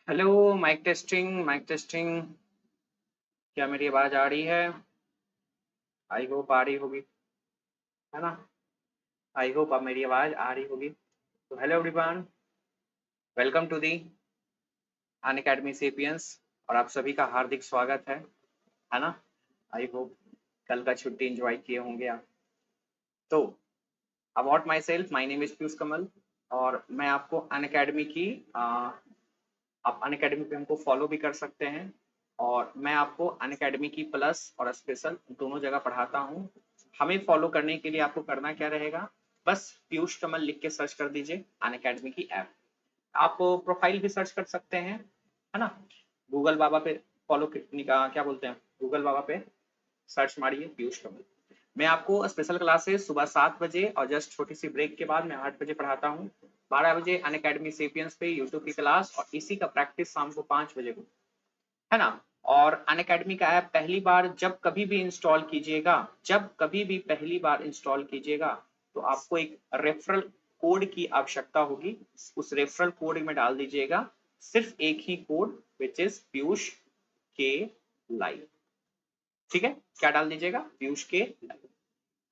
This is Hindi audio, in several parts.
Hello, mike testing mike testing. क्या मेरी आवाज आ रही है? आई होप आ रही होगी, है ना? आई होप अब मेरी आवाज आ रही होगी। तो hello everyone, welcome to the Unacademy Sapiens. और आप सभी का हार्दिक स्वागत है ना? आई होप कल का छुट्टी एंजॉय किए होंगे आप। तो about myself, my name is Piyush Kamal और मैं आपको अनअकैडमी की आप अनअकैडमी पे हमको फॉलो भी कर सकते हैं। और मैं आपको अनअकैडमी की प्लस और स्पेशल दोनों जगह पढ़ाता हूँ। हमें फॉलो करने के लिए आपको करना क्या रहेगा, बस पीयूष कमल लिख के सर्च कर दीजिए अनअकैडमी की ऐप। आप प्रोफाइल भी सर्च कर सकते हैं, है ना? गूगल बाबा पे फॉलो क्या बोलते हैं, गूगल बाबा पे सर्च मारिए पीयूष कमल। मैं आपको स्पेशल क्लासेस सुबह 7 बजे और जस्ट छोटी सी ब्रेक के बाद मैं 8 बजे पढ़ाता हूँ। 12 बजे अनअकैडमी सेपियंस पे यूट्यूब की क्लास और इसी का प्रैक्टिस शाम को 5 बजे को, है ना? और अनअकैडमी का ऐप पहली बार जब कभी भी इंस्टॉल कीजिएगा, जब कभी भी पहली बार इंस्टॉल कीजिएगा तो आपको एक रेफरल कोड की आवश्यकता होगी। उस रेफरल कोड में डाल दीजिएगा सिर्फ एक ही कोड, विच इज पीयूष के लाइव। ठीक है, क्या डाल दीजिएगा? पीयूष के लाइव।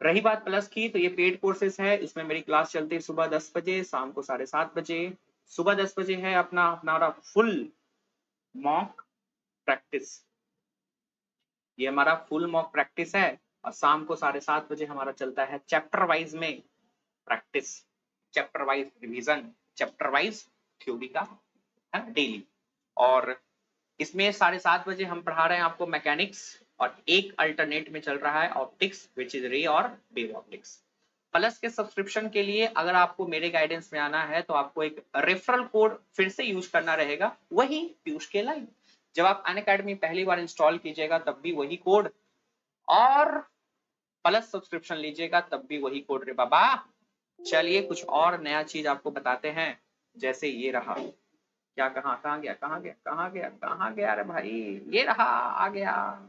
रही बात प्लस की, तो ये पेड कोर्सेज है। इसमें मेरी क्लास चलती है सुबह 10 बजे, शाम को 7:30 बजे। सुबह 10 बजे है अपना हमारा फुल मॉक प्रैक्टिस, ये हमारा फुल मॉक प्रैक्टिस है। और शाम को 7:30 बजे हमारा चलता है चैप्टर वाइज में practice, chapter wise revision, chapter wise theory का, है डेली। और इसमें 7:30 बजे हम पढ़ा रहे हैं आपको मैकेनिक्स और एक अल्टरनेट में चल रहा है ऑप्टिक्स, विच इज रे और वेव ऑप्टिक्स। प्लस के सब्सक्रिप्शन के लिए अगर आपको मेरे गाइडेंस में आना है तो आपको एक रेफरल कोड फिर से यूज करना रहेगा, वही पीयूष के लाइव। जब आप अनअकैडमी पहली बार इंस्टॉल कीजिएगा तब भी वही कोड, और प्लस सब्सक्रिप्शन लीजिएगा तब भी वही कोड रे बाबा। चलिए कुछ और नया चीज आपको बताते हैं, जैसे ये रहा। क्या कहाँ गया, कहाँ गया रे भाई? ये रहा, आ गया।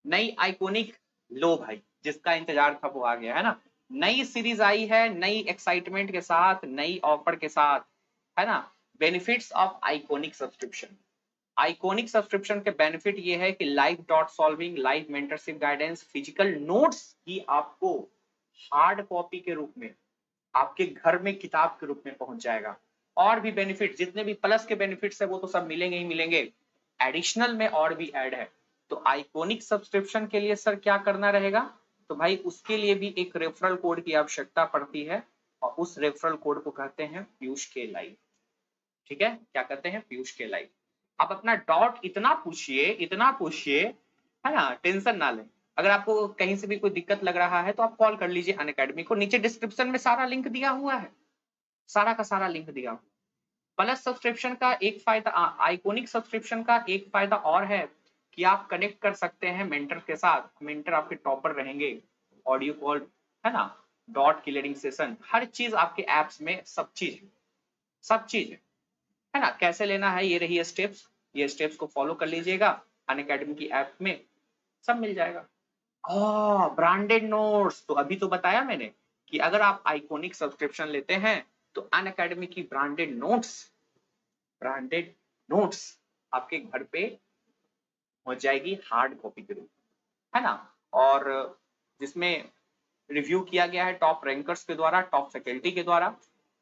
नई आइकोनिक, लो भाई, जिसका इंतजार था वो आ गया, है ना? नई सीरीज आई है, नई एक्साइटमेंट के साथ, नई ऑफर के साथ, है ना? Benefits of iconic subscription. Iconic subscription के बेनिफिट ये है कि live dot solving, live mentorship guidance, physical notes की आपको हार्ड कॉपी के रूप में आपके घर में किताब के रूप में पहुंच जाएगा। और भी बेनिफिट, जितने भी प्लस के बेनिफिट्स है वो तो सब मिलेंगे ही मिलेंगे, एडिशनल में और भी ऐड है। तो आइकोनिक सब्सक्रिप्शन के लिए सर क्या करना रहेगा? तो भाई उसके लिए भी एक रेफरल कोड की आवश्यकता पड़ती है और उस रेफरल कोड को कहते हैं पीयूष के लाइव। ठीक है, क्या कहते हैं? पीयूष के लाइव। आप अपना डॉट इतना पूछिए, है ना? टेंशन ना लें। अगर आपको कहीं से भी कोई दिक्कत लग रहा है तो आप कॉल कर लीजिए अनअकैडमी को, नीचे डिस्क्रिप्शन में सारा लिंक दिया हुआ है, सारा का सारा लिंक दिया हुआ। प्लस सब्सक्रिप्शन का एक फायदा, आइकोनिक सब्सक्रिप्शन का एक फायदा और है कि आप कनेक्ट कर सकते हैं मेंटर के साथ। मेंटर आपके टॉपर रहेंगे, ऑडियो कॉल, है ना? डॉट क्लियरिंग सेशन, हर चीज आपके एप्स में, सब चीज, सब चीज है ना? कैसे लेना है, ये रही स्टेप्स, ये स्टेप्स को फॉलो कर लीजिएगा, अनअकैडमी की ऐप में सब मिल जाएगा। ब्रांडेड नोट्स, तो अभी तो बताया मैंने कि अगर आप आइकोनिक सब्सक्रिप्शन लेते हैं तो अनअकैडमी की ब्रांडेड नोट्स आपके घर पे हो जाएगी हार्ड कॉपी के रूप, है ना? और जिसमें रिव्यू किया गया है टॉप रैंकर्स के द्वारा, टॉप फैकल्टी के द्वारा,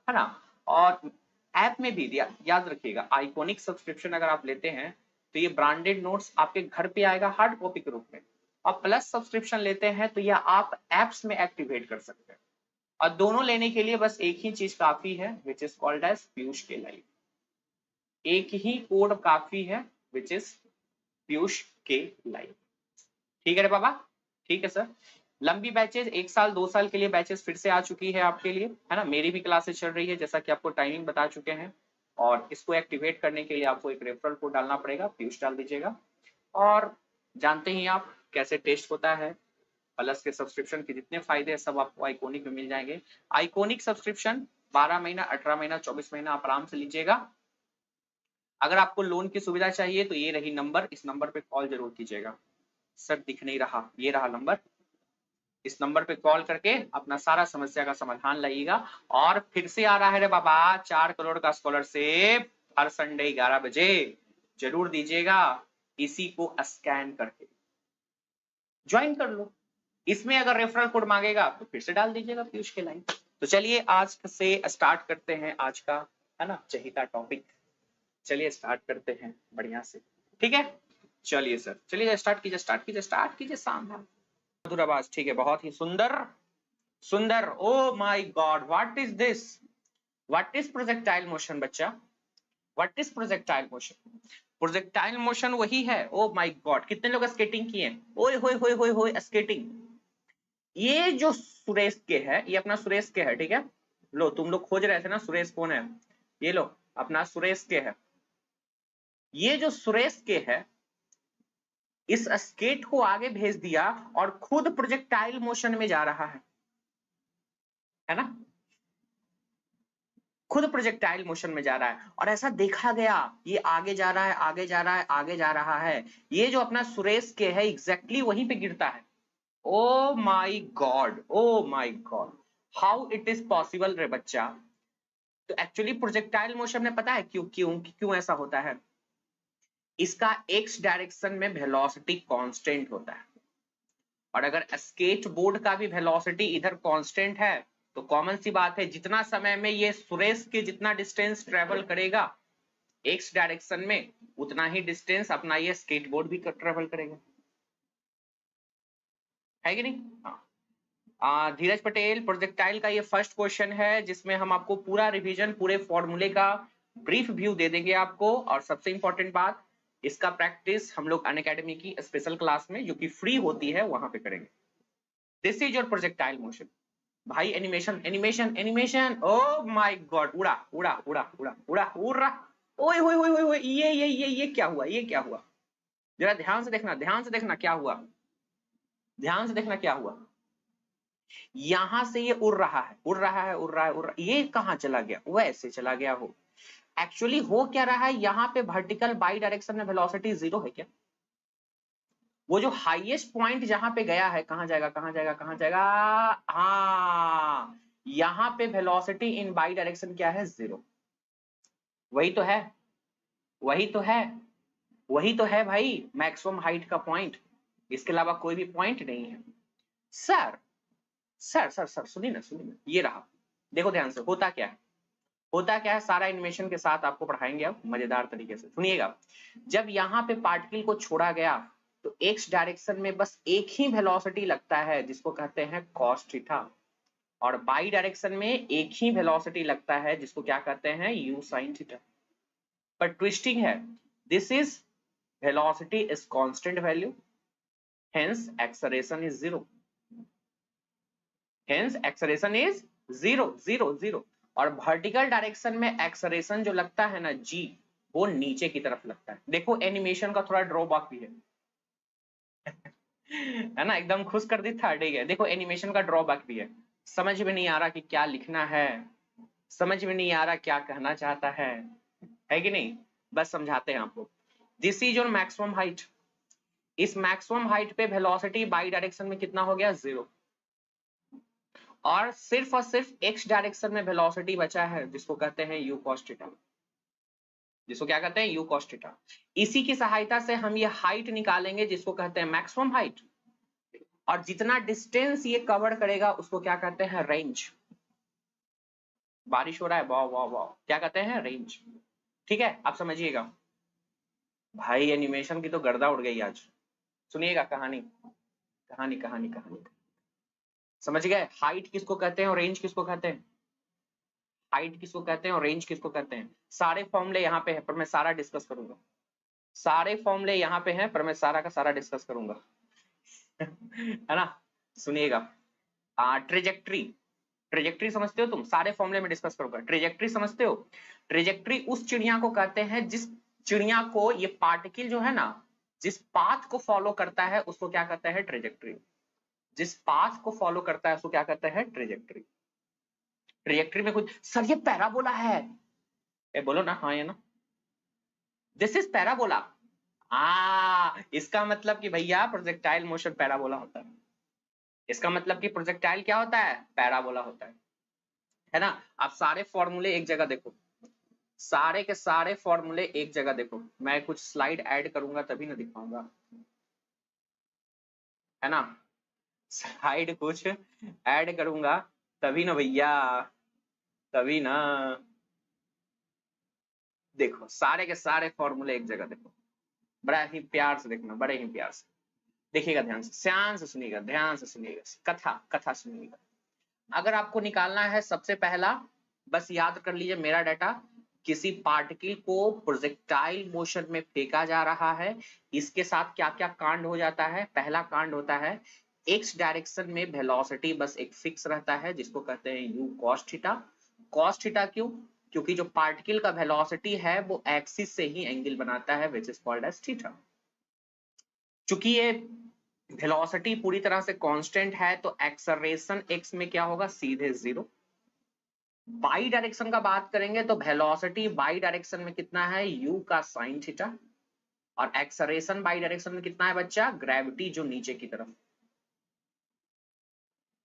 है ना? और ऐप में भी दिया, याद रखिएगा, आइकोनिक सब्सक्रिप्शन अगर आप लेते हैं तो ये ब्रांडेड नोट्स आपके घर पे आएगा हार्ड कॉपी के रूप में। और प्लस सब्सक्रिप्शन लेते हैं तो यह आप एप्स में एक्टिवेट कर सकते हैं। और दोनों लेने के लिए बस एक ही चीज काफी है, which is called as Piyush के लाइव। एक ही कोड काफी है, विच इज पीयूष के लाइव। ठीक है रे बाबा? ठीक है सर। लंबी बैचेस 1 साल 2 साल के लिए बैचेस फिर से आ चुकी है आपके लिए, है ना? मेरी भी क्लासेस चल रही है, जैसा कि आपको टाइमिंग बता चुके हैं। और इसको एक्टिवेट करने के लिए आपको एक रेफरल कोड डालना पड़ेगा, पीयूष डाल दीजिएगा। और जानते ही आप कैसे टेस्ट होता है। प्लस के सब्सक्रिप्शन के जितने फायदे हैं सब आपको आइकोनिक में मिल जाएंगे। आइकोनिक सब्सक्रिप्शन 12 महीना, 18 महीना, 24 महीना आप आराम से लीजिएगा। अगर आपको लोन की सुविधा चाहिए तो ये रही नंबर, इस नंबर पे कॉल जरूर कीजिएगा। सर दिख नहीं रहा, ये रहा नंबर, इस नंबर पे कॉल करके अपना सारा समस्या का समाधान लाइएगा। और फिर से आ रहा है रे बाबा 4 करोड़ का स्कॉलरशिप, हर संडे 11 बजे जरूर दीजिएगा, इसी को स्कैन करके ज्वाइन कर लो। इसमें अगर रेफरल कोड मांगेगा तो फिर से डाल दीजिएगा पीयूष के लाइन। तो चलिए आज से स्टार्ट करते हैं आज का, है ना, चहिता टॉपिक। चलिए स्टार्ट करते हैं बढ़िया से, ठीक है। चलिए सर, चलिए स्टार्ट कीजिए, स्टार्ट कीजिए, स्टार्ट कीजिए। शानदार मधुर आवाज, ठीक है, बहुत ही सुंदर सुंदर। Oh my God, what is this? What is projectile motion बच्चा? What is projectile motion? Projectile motion वही है। ओ माय गॉड, कितने लोग स्केटिंग किए? ओए होए होए होए होए, स्केटिंग। ये जो सुरेश के है, ये अपना सुरेश के है, ठीक है। लो, तुम लोग खोज रहे थे ना सुरेश कौन है, ये लो अपना सुरेश के है। ये जो सुरेश के है, इस स्केट को आगे भेज दिया और खुद प्रोजेक्टाइल मोशन में जा रहा है ना, खुद प्रोजेक्टाइल मोशन में जा रहा है। और ऐसा देखा गया, ये आगे जा रहा है, आगे जा रहा है, आगे जा रहा है। ये जो अपना सुरेश के है एग्जैक्टली वहीं पे गिरता है। ओ my God, O my God, how it is possible रे बच्चा। तो एक्चुअली प्रोजेक्टाइल मोशन में पता है क्यों क्यों क्यों ऐसा होता है? इसका एक्स डायरेक्शन में वेलोसिटी कांस्टेंट होता है, और अगर स्केट बोर्ड का भी वेलोसिटी इधर कांस्टेंट है तो कॉमन सी बात है, जितना समय में ये सुरेश के जितना डिस्टेंस ट्रेवल करेगा एक्स डायरेक्शन में, उतना ही डिस्टेंस अपना ये स्केट बोर्ड भी ट्रेवल करेगा, है कि नहीं? हाँ। धीरज पटेल, प्रोजेक्टाइल का ये फर्स्ट क्वेश्चन है जिसमें हम आपको पूरा रिवीजन, पूरे फॉर्मूले का ब्रीफ व्यू दे देंगे आपको। और सबसे इंपॉर्टेंट बात, इसका प्रैक्टिस हम लोग अनअकैडमी की स्पेशल क्लास में जो कि फ्री होती है वहां पे करेंगे। This is your projectile motion भाई। Animation animation animation, oh my God, उड़ा उड़ा उड़ा उड़ा उड़ा उड़ रहा। ओए होए होए होए, ये क्या हुआ, ये क्या हुआ? जरा ध्यान से देखना, ध्यान से देखना क्या हुआ, ध्यान से देखना क्या हुआ। यहां से ये उड़ रहा है, उड़ रहा है, उड़ रहा है, उड़ रहा है। ये कहां चला गया? वैसे चला गया हो। एक्चुअली हो क्या रहा है, यहाँ पे वर्टिकल बाई डायरेक्शन में वेलोसिटी 0 है क्या? वो जो हाईएस्ट पॉइंट जहां पे गया है, कहां जाएगा, कहां जाएगा, कहां जाएगा? हाँ, यहाँ पे वेलोसिटी इन बाई डायरेक्शन क्या है? 0। वही तो है, वही तो है, वही तो है भाई, मैक्सिमम हाइट का पॉइंट। इसके अलावा कोई भी पॉइंट नहीं है। सर सर सर सर सुनिए ना, सुनिए ना, ये रहा, देखो ध्यान से, होता क्या है, होता क्या है, सारा एनिमेशन के साथ आपको पढ़ाएंगे अब मजेदार तरीके से, सुनिएगा। जब यहाँ पे पार्टिकल को छोड़ा गया तो एक्स डायरेक्शन में बस एक ही वेलोसिटी लगता है जिसको कहते हैं cos थीटा, और बाई डायरेक्शन में एक ही वेलोसिटी लगता है जिसको क्या कहते हैं, u sin थीटा। पर ट्विस्टिंग है, this is velocity is constant value, hence acceleration is 0, hence acceleration is 0 0 0। और वर्टिकल डायरेक्शन में एक्सेलरेशन जो लगता है ना g, वो नीचे की तरफ लगता है। देखो एनिमेशन का थोड़ा ड्रॉबैक भी है है ना, एकदम खुश कर दी था, ठीक है। देखो एनिमेशन का ड्रॉबैक भी है, समझ में नहीं आ रहा कि क्या लिखना है, समझ में नहीं आ रहा क्या कहना चाहता है कि नहीं? बस समझाते हैं आपको। This is your maximum height. इस मैक्सिमम हाइट पे वेलोसिटी बाई डायरेक्शन में कितना हो गया? 0। और सिर्फ एक्स डायरेक्शन में वेलोसिटी बचा है जिसको कहते हैं u cos थीटा, जिसको क्या कहते हैं, u cos थीटा। इसी की सहायता से हम ये हाइट निकालेंगे जिसको कहते हैं मैक्सिमम हाइट, और जितना डिस्टेंस ये कवर करेगा उसको क्या कहते हैं, रेंज। बारिश हो रहा है, वाह वाह वाह, क्या कहते हैं, रेंज। ठीक है, आप समझिएगा। भाई एनिमेशन की तो गर्दा उड़ गई आज। सुनिएगा कहानी, कहानी कहानी कहानी, समझ गए? हाइट किसको कहते हैं और रेंज किसको कहते हैं, हाइट किसको कहते हैं और रेंज किसको कहते हैं। सारे फॉर्मूले यहाँ पे है पर मैं सारा डिस्कस करूंगा, सारे फॉर्मूले यहाँ पे हैं पर मैं सारा का सारा डिस्कस करूंगा है ना, सुनिएगा। ट्रेजेक्ट्री, ट्रेजेक्ट्री समझते हो तुम? सारे फॉर्मूले में डिस्कस करूंगा। ट्रेजेक्ट्री समझते हो? ट्रेजेक्ट्री उस चिड़िया को कहते हैं जिस चिड़िया को ये पार्टिकल जो है ना, जिस पाथ को फॉलो करता है उसको क्या कहता है, ट्रेजेक्ट्री। जिस पाथ को फॉलो करता है उसको क्या कहता है, ट्रेजेक्ट्री। ट्रेजेक्ट्री में कुछ, सर ये पैराबोला है, ए बोलो ना, हाँ या ना, दिस इज पैराबोला। इसका मतलब कि भैया प्रोजेक्टाइल मोशन पैराबोला होता है। इसका मतलब कि प्रोजेक्टाइल क्या होता है, पैराबोला होता है ना। आप सारे फॉर्मूले एक जगह देखो, सारे के सारे फॉर्मूले एक जगह देखो, मैं कुछ स्लाइड ऐड करूंगा तभी ना दिखाऊंगा, है ना, स्लाइड कुछ ऐड करूंगा तभी ना भैया, तभी ना। देखो सारे के सारे फॉर्मूले एक जगह देखो, बड़ा ही प्यार से देखना, बड़े ही प्यार से देखिएगा, ध्यान से सुनिएगा, ध्यान से सुनिएगा, कथा कथा सुनिएगा। अगर आपको निकालना है सबसे पहला, बस याद कर लीजिए मेरा डाटा, किसी पार्टिकल को प्रोजेक्टाइल मोशन में फेंका जा रहा है, इसके साथ क्या क्या कांड हो जाता है। पहला कांड होता है एक्स डायरेक्शन में वेलोसिटी बस एक फिक्स रहता है जिसको कहते हैं you cos theta. Cos theta क्यों? क्योंकि जो पार्टिकल का वेलोसिटी है वो एक्सिस से ही एंगल बनाता है which is called as theta. चूंकि ये वेलोसिटी पूरी तरह से कांस्टेंट है तो एक्सेलरेशन एक्स में क्या होगा, सीधे जीरो। बाई डायरेक्शन का बात करेंगे तो वेलोसिटी बाई डायरेक्शन में कितना है, u का साइन थीटा, और एक्सेलरेशन बाई डायरेक्शन में कितना है बच्चा, ग्रेविटी जो नीचे की तरफ।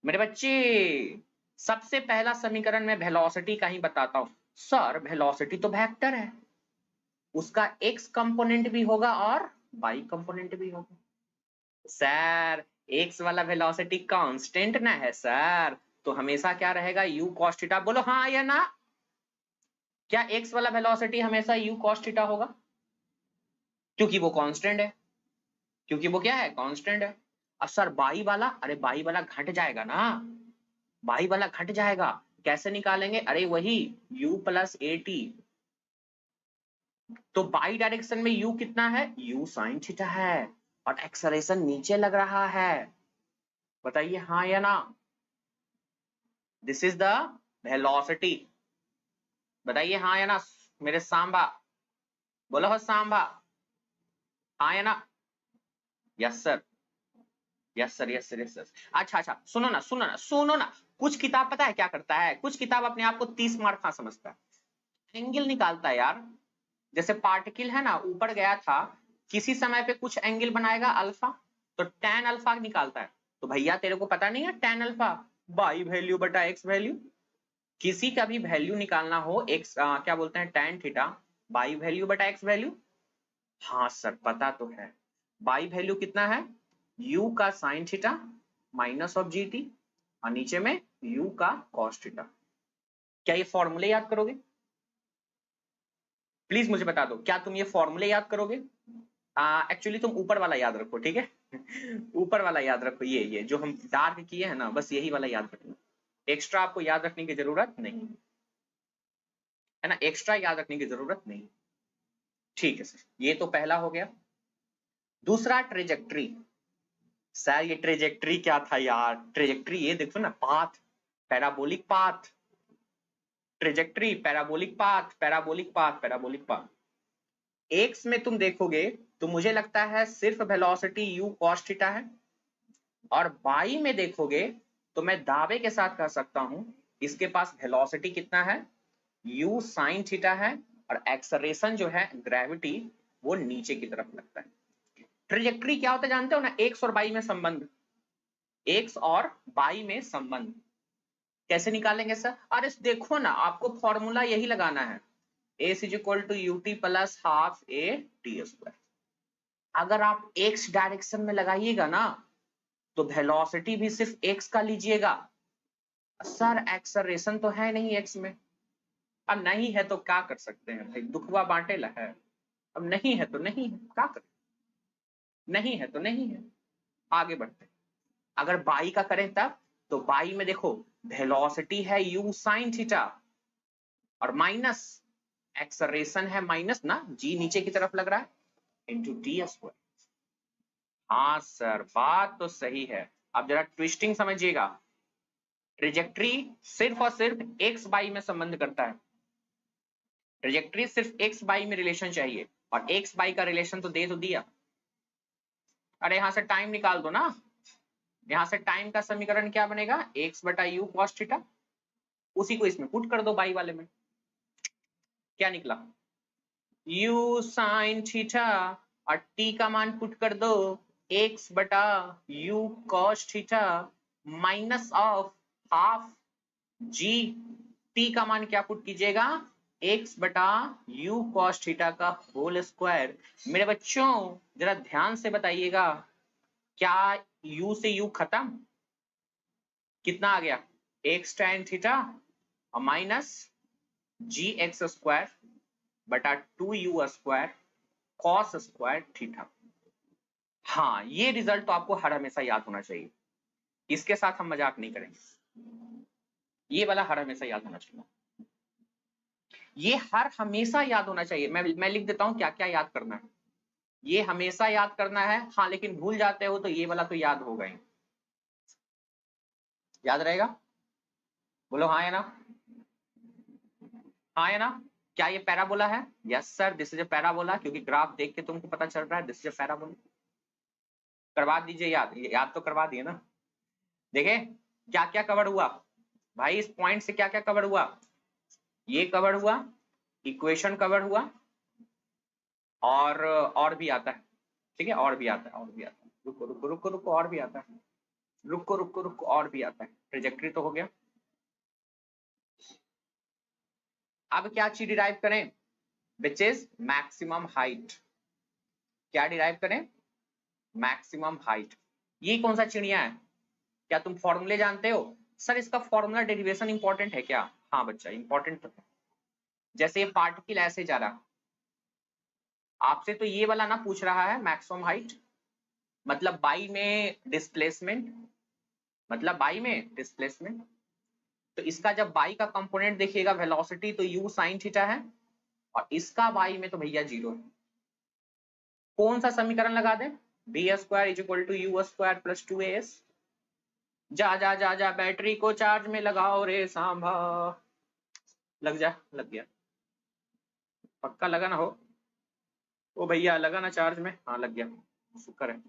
मेरे बच्चे सबसे पहला समीकरण में वेलोसिटी का ही बताता हूं। सर वेलोसिटी तो वेक्टर है, उसका x कंपोनेंट भी होगा और y कंपोनेंट भी होगा। सर x वाला वेलोसिटी कांस्टेंट ना है सर, तो हमेशा क्या रहेगा, u cos थीटा। बोलो हाँ या ना, क्या x वाला वेलोसिटी हमेशा u cos थीटा होगा? क्योंकि वो कांस्टेंट है, क्योंकि वो क्या है, कांस्टेंट है। अब सर बाई वाला, अरे बाई वाला घट जाएगा ना, बाई वाला घट जाएगा, कैसे निकालेंगे, अरे वही u प्लस ए टी। तो बाई डायरेक्शन में u कितना है, u साइन थीटा है, और एक्सेलरेशन नीचे लग रहा है। बताइए हाँ या ना, दिस इज द वेलोसिटी। बताइए हाँ या ना मेरे सांबा, बोलो हो सांबा, हाँ या ना, yes sir, yes sir, yes sir, yes sir. अच्छा अच्छा सुनो ना, सुनो ना, सुनो ना, कुछ किताब पता है क्या करता है, कुछ किताब अपने आप को 30 मार्क का समझता है, एंगल निकालता है यार। जैसे पार्टिकल है ना, ऊपर गया था, किसी समय पे कुछ एंगल बनाएगा अल्फा, तो tan अल्फा निकालता है। तो भैया तेरे को पता नहीं है tan अल्फा बाई वैल्यू बटा एक्स वैल्यू, किसी का भी वैल्यू निकालना हो एक्स क्या बोलते हैं tan थीटा बाई वैल्यू बटा एक्स वैल्यू। हाँ सर पता तो है, बाई वैल्यू कितना है, u का sine theta minus of G T, और नीचे में u का कॉस थीटा। क्या ये फॉर्मूले याद करोगे? प्लीज मुझे बता दो, क्या तुम ये फॉर्मूले याद करोगे? एक्चुअली तुम ऊपर वाला याद रखो, ठीक है ऊपर वाला याद रखो, ये जो हम डार्क किए हैं ना, बस यही वाला याद रखना, एक्स्ट्रा आपको याद रखने की जरूरत नहीं है ना, एक्स्ट्रा याद रखने की जरूरत नहीं। ठीक है सर, ये तो पहला हो गया। दूसरा ट्रेजेक्ट्री। सर ये ट्रेजेक्ट्री क्या था यार, ट्रेजेक्ट्री ये देखो ना, path, parabolic path, trajectory parabolic path, parabolic path, parabolic path. X में तुम देखोगे तो मुझे लगता है सिर्फ वेलोसिटी u cos थीटा है, और बाई में देखोगे तो मैं दावे के साथ कह सकता हूं इसके पास वेलोसिटी कितना है, u sin थीटा है, और एक्सेलरेशन जो है ग्रेविटी वो नीचे की तरफ लगता है। ट्रेजेक्ट्री क्या होता है जानते हो ना, एक्स और बाई में संबंध, एक्स और बाई में संबंध कैसे निकालेंगे सर? अरे देखो ना, आपको फॉर्मूला यही लगाना है, a is equal to u t plus half a t square. अगर आप x डायरेक्शन में लगाइएगा ना तो वेलोसिटी भी सिर्फ x का लीजिएगा। सर एक्सेलरेशन तो है नहीं x में, अब नहीं है तो क्या कर सकते हैं भाई, दुखवा बांटे ला है, अब नहीं है तो नहीं है, क्या करें, नहीं है तो नहीं है, आगे बढ़ते। अगर बाई का करें तब, तो बाई में देखो वेलोसिटी है u sin थीटा, और माइनस एक्सेलरेशन है माइनस ना, g नीचे की तरफ लग रहा है, इंटू टी स्क्वायर। हाँ सर बात तो सही है, अब जरा ट्विस्टिंग समझिएगा, ट्रेजेक्ट्री सिर्फ और सिर्फ एक्स बाई में संबंध करता है, ट्रेजेक्ट्री सिर्फ एक्स बाई में रिलेशन चाहिए, और एक्स बाई का रिलेशन तो दे तो दिया। अरे यहां से टाइम निकाल दो ना, यहां से टाइम का समीकरण क्या बनेगा, एक्स बटा यू कॉस थीटा, उसी को इसमें पुट कर दो बाई वाले में, क्या निकला, u sin थीटा, और t का मान पुट कर दो x बटा u cos theta minus of half g, t का मान क्या पुट कीजिएगा, x बटा u cos थीटा का होल स्क्वायर। मेरे बच्चों जरा ध्यान से बताइएगा, क्या u से u खत्म, कितना आ गया x tan थीटा और माइनस जी एक्स स्क्वायर बटा 2u square cos square theta. हाँ, ये रिजल्ट तो आपको हर हमेशा याद होना चाहिए, इसके साथ हम मजाक नहीं करेंगे, ये वाला हर हमेशा याद होना चाहिए, ये हर हमेशा याद होना चाहिए। मैं लिख देता हूं क्या क्या याद करना है, ये हमेशा याद करना है। हाँ लेकिन भूल जाते हो तो ये वाला तो याद होगा ही, याद रहेगा, बोलो हाँ या ना, हाँ या ना। क्या ये पैराबोला है? Yes sir, this is a parabola, क्योंकि ग्राफ देख के तुमको पता चल रहा है दिस इज अ पैराबोला। करवा दीजिए याद, याद तो करवा दिए ना। देखे क्या क्या कवर हुआ भाई, इस पॉइंट से क्या क्या कवर हुआ, ये कवर हुआ, इक्वेशन कवर हुआ, और भी आता है, ठीक है, और भी आता है, और भी आता है, रुको रुको रुको रुको, और भी आता है, रुको रुको रुको, और भी आता है। ट्रेजेक्टरी तो हो गया, अब क्या चीज डिराइव करें, विच इज मैक्सिमम हाइट। क्या डिराइव करें, मैक्सिमम हाइट। ये कौन सा चिड़िया है, क्या तुम फॉर्मूले जानते हो? सर इसका फॉर्मूला डेरिवेशन इंपॉर्टेंट है क्या? हाँ बच्चा इंपॉर्टेंट तो है। जैसे ये पार्टिकल ऐसे जा रहा, आपसे तो ये वाला ना पूछ रहा है मैक्सिमम हाइट, मतलब बाई में डिस्प्लेसमेंट, मतलब बाई में डिस्प्लेसमेंट। तो इसका जब बाई का कंपोनेंट देखिएगा वेलोसिटी, तो u sin थीटा है, और इसका बाई में तो भैया जीरो है। कौन सा समीकरण लगा दें, v square is equal to u square plus 2as। जा जा जा जा बैटरी को चार्ज में लगाओ रे सांभा, लग जा, लग गया, पक्का लगा ना हो, ओ भैया लगा ना चार्ज में, हाँ लग गया, शुक्र है।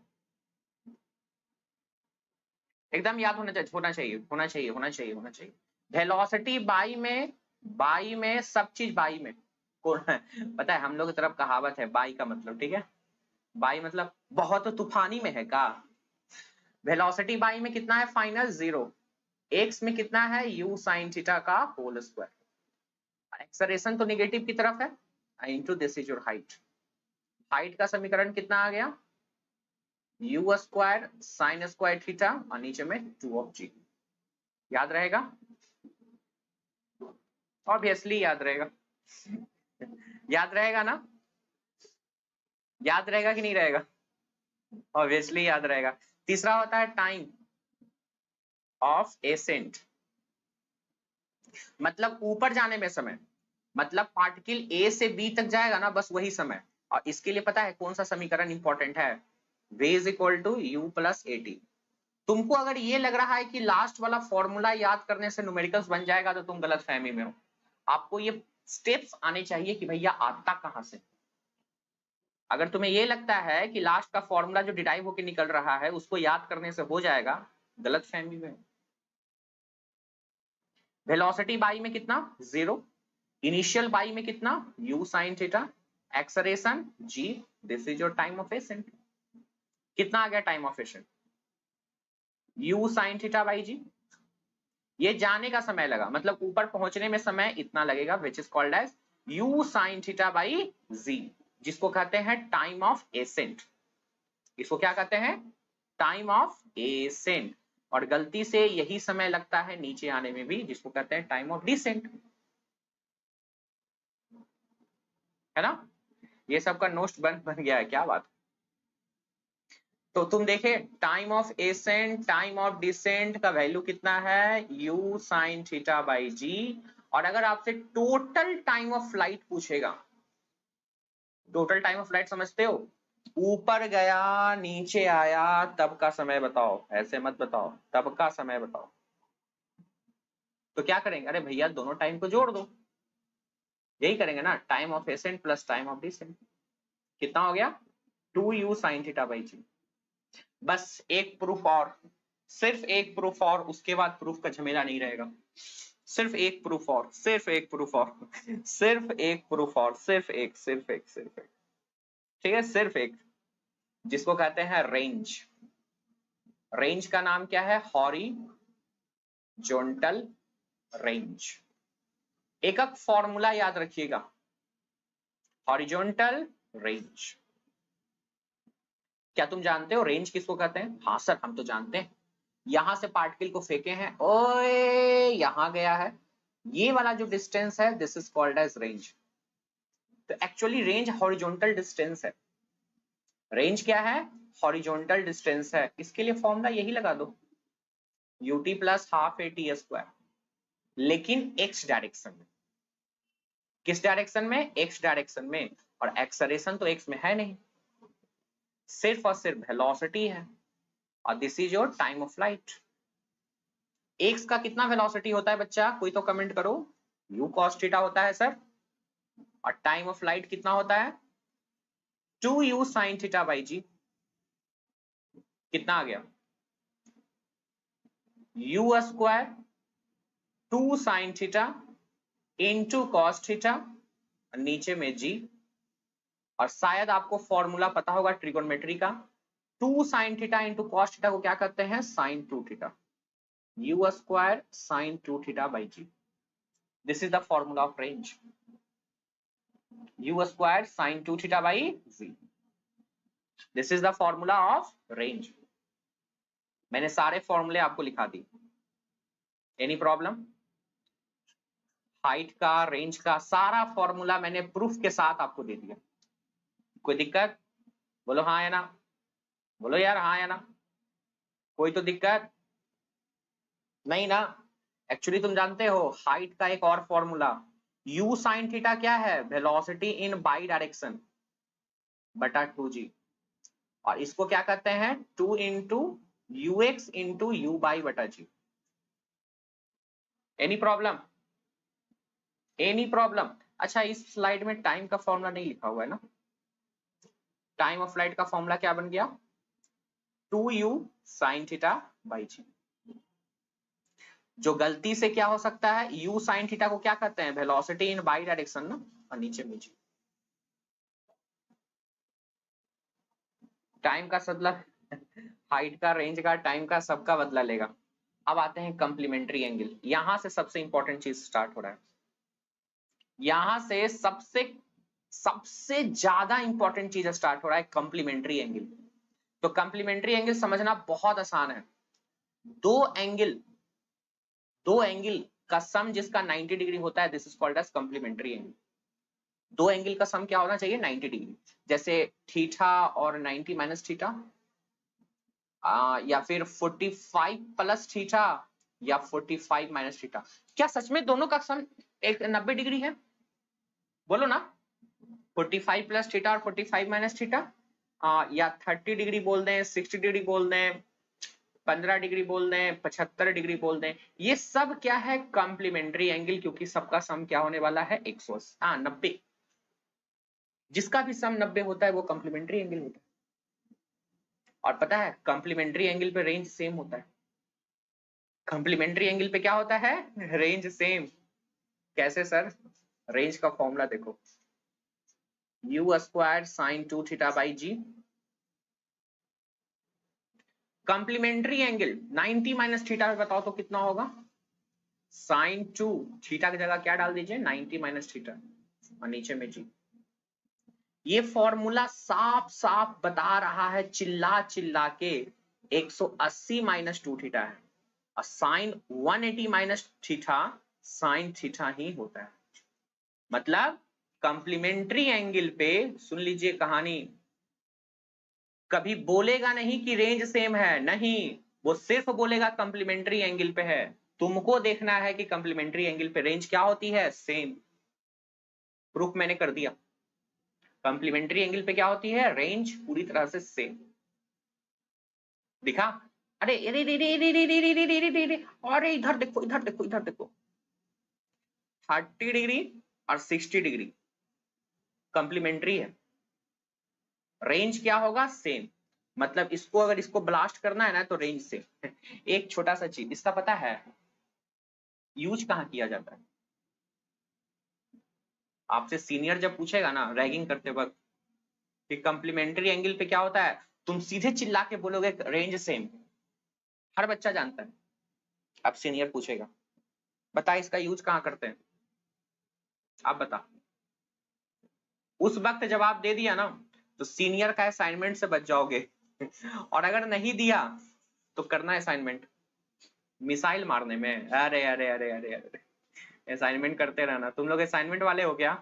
एकदम याद होना चाहिए, होना चाहिए, होना चाहिए, होना चाहिए, होना चाहिए। वेलोसिटी बाई में सब चीज बाई में पता है हम लोग की तरफ कहावत है बाई का मतलब, ठीक है, बाई मतलब बहुत तूफानी में है का। वेलोसिटी बाई में कितना है, फाइनल जीरो, एक्स में कितना है, u sin थीटा का होल स्क्वायर, एक्सेलरेशन तो नेगेटिव की तरफ है, into this is your height. Height का समीकरण कितना आ गया, u square sine square theta और नीचे में 2 ऑफ g। याद रहेगा, ऑब्वियसली याद रहेगा याद रहेगा ना, याद रहेगा कि नहीं रहेगा, ऑब्वियसली याद रहेगा। तीसरा होता है टाइम ऑफ एसेंट, मतलब ऊपर जाने में समय, मतलब पार्टिकल ए से बी तक जाएगा ना बस वही समय। और इसके लिए पता है कौन सा समीकरण इंपॉर्टेंट है, v is equal to u plus a t. तुमको अगर ये लग रहा है कि लास्ट वाला फॉर्मूला याद करने से न्यूमेरिकल्स बन जाएगा तो तुम गलत फहमी में हो। आपको ये स्टेप्स आने चाहिए कि भैया आता कहां से। अगर तुम्हें ये लगता है कि लास्ट का फॉर्मूला जो डिराइव होकर निकल रहा है उसको याद करने से हो जाएगा, गलत फहमी में। वेलोसिटी बाई में कितना, जीरो, इनिशियल बाई में कितना, u sin theta, acceleration g, this is your time of accent. कितना आ गया time of accent, u sin theta by g। ये जाने का समय लगा, मतलब ऊपर पहुंचने में समय इतना लगेगा, which is called as u sin theta by z, जिसको कहते हैं टाइम ऑफ एसेंट। इसको क्या कहते हैं, टाइम ऑफ एसेंट। और गलती से यही समय लगता है नीचे आने में भी, जिसको कहते हैं टाइम ऑफ डिसेंट, है ना। ये सबका नोट बन गया है, क्या बात। तो तुम देखे time of ascent, time of descent का वैल्यू कितना है, u sin theta by g. और अगर आपसे टोटल टाइम ऑफ फ्लाइट पूछेगा, टोटल टाइम ऑफ फ्लाइट समझते हो, ऊपर गया नीचे आया तब का समय बताओ, ऐसे मत बताओ, तब का समय बताओ। तो क्या करेंगे, अरे भैया दोनों टाइम को जोड़ दो, यही करेंगे ना, time of ascent plus time of descent, कितना हो गया 2u sin थीटा बाई जी। बस एक प्रूफ और, सिर्फ एक प्रूफ और, उसके बाद प्रूफ का झमेला नहीं रहेगा। सिर्फ एक प्रूफ और, सिर्फ एक प्रूफ और सिर्फ एक प्रूफ और, सिर्फ एक, सिर्फ एक, सिर्फ एक, ठीक है, सिर्फ एक, जिसको कहते हैं रेंज। रेंज का नाम क्या है, हॉरिजॉन्टल रेंज। एक फॉर्मूला याद रखिएगा, हॉरिजॉन्टल रेंज। क्या तुम जानते हो रेंज किसको कहते हैं? हाँ सर हम तो जानते हैं, यहां से पार्टिकल को फेंके हैं, ओए यहां गया है, ये वाला जो डिस्टेंस है this is called as range. तो एक्चुअली रेंज हॉरिजॉन्टल डिस्टेंस है। रेंज क्या है? हॉरिजॉन्टल डिस्टेंस है। इसके लिए फॉर्मूला यही लगा दो, ut plus half a t square, लेकिन एक्स डायरेक्शन में। किस डायरेक्शन में? एक्स डायरेक्शन में। और एक्सलेरेशन तो एक्स में है नहीं, सिर्फ और सिर्फ वेलोसिटी है, और this is your time of light. X का कितना वेलोसिटी होता है बच्चा? कोई तो कमेंट करो। u cos थीटा होता है सर। और टाइम ऑफ लाइट कितना होता है? 2u sin थीटा बाई जी। कितना आ गया? u square 2 sin theta into cos theta, नीचे में g। और शायद आपको फॉर्मूला पता होगा ट्रिगोनोमेट्री का, 2 sin theta into cos theta को क्या कहते हैं? sin 2 theta. u square sin 2 theta by g, this is the formula of range. u square sin 2 theta by g, this is the formula of range. मैंने सारे फॉर्मूले आपको लिखा दी। Any problem? हाइट का, रेंज का सारा फॉर्मूला मैंने प्रूफ के साथ आपको दे दिया। कोई दिक्कत? बोलो हाँ या ना, बोलो यार हाँ या ना। कोई तो दिक्कत नहीं ना? एक्चुअली तुम जानते हो हाइट का एक और फॉर्मूला, u sin थीटा क्या है? वेलोसिटी इन बाई डायरेक्शन बटा 2g। और इसको क्या कहते हैं? 2 into ux into u by बटा g. Any problem? Any problem? अच्छा इस स्लाइड में टाइम का फॉर्मूला नहीं लिखा हुआ है ना? टाइम ऑफ फ्लाइट का फॉर्मूला क्या बन गया? 2u sin थीटा बाई जी। जो गलती से क्या हो सकता है, u sin थीटा को क्या कहते हैं? वेलोसिटी इन बाई डायरेक्शन ना, और नीचे में जी। टाइम का मतलब हाइट का, रेंज का, टाइम का, सबका बदला लेगा। अब आते हैं कंप्लीमेंट्री एंगल। यहां से सबसे इंपॉर्टेंट चीज स्टार्ट हो रहा है, यहां से सबसे सबसे ज्यादा इंपॉर्टेंट चीज स्टार्ट हो रहा है, कंप्लीमेंट्री एंगल। तो कंप्लीमेंट्री एंगल समझना बहुत आसान है। दो एंगल का सम जिसका 90 डिग्री होता है, this is called as complementary angle. दो एंगल का सम क्या होना चाहिए? 90 डिग्री। जैसे थीटा और 90 माइनस थीटा, या फिर 45 प्लस थीटा, या 45 माइनस थीटा। क्या सच में दोनों का सम 90 डिग्री है? बोलो ना। 45 प्लस थीटा और 45 माइनस थीटा, या 30 डिग्री बोल दें, 60 डिग्री बोल दें, 15 डिग्री बोल दें, 75 डिग्री बोल दें, ये सब क्या है? कॉम्प्लीमेंट्री एंगल, क्योंकि सबका सम क्या होने वाला है? 90। जिसका भी सम 90 होता है वो कॉम्प्लीमेंट्री एंगल होता है। और पता है कॉम्प्लीमेंट्री एंगल पे रेंज सेम होता है। कॉम्प्लीमेंट्री एंगल पे क्या होता है? Range same. कैसे सर? रेंज का फॉर्मूला देखो, u square sin 2 theta by g. Complementary angle 90 minus theta में बताओ तो कितना होगा? sin 2 थीटा की जगह क्या डाल दीजिए? 90 माइनस थीटा, और नीचे में जी। ये फॉर्मूला साफ साफ बता रहा है, चिल्ला चिल्ला के, 180 माइनस 2 थीटा है, और sine 180 minus theta sine theta ही होता है। मतलब कंप्लीमेंट्री एंगल पे, सुन लीजिए कहानी, कभी बोलेगा नहीं कि रेंज सेम है, नहीं, वो सिर्फ बोलेगा कंप्लीमेंट्री एंगल पे है। तुमको देखना है कि कंप्लीमेंट्री एंगल पे रेंज क्या होती है? सेम। प्रूफ मैंने कर दिया। कंप्लीमेंट्री एंगल पे क्या होती है? रेंज पूरी तरह से सेम। दिखा? अरे अरे अरे इधर देखो, इधर देखो, इधर देखो, 30 डिग्री और 60 डिग्री कंप्लीमेंट्री है, रेंज क्या होगा? सेम। मतलब इसको अगर इसको ब्लास्ट करना है ना तो रेंज सेम। एक छोटा सा चीज इसका पता है यूज कहाँ किया जाता है? आपसे सीनियर जब पूछेगा ना रैगिंग करते वक्त कि कंप्लीमेंट्री एंगल पे क्या होता है, तुम सीधे चिल्ला के बोलोगे रेंज सेम। हर बच्चा जानता है। अब सीनियर पूछेगा बता इसका यूज कहाँ करते हैं, आप बता। उस वक्त जवाब दे दिया ना तो सीनियर का असाइनमेंट से बच जाओगे और अगर नहीं दिया तो करना असाइनमेंट मिसाइल मारने में। अरे अरे अरे अरे अरे असाइनमेंट करते रहना। तुम लोग असाइनमेंट वाले हो क्या?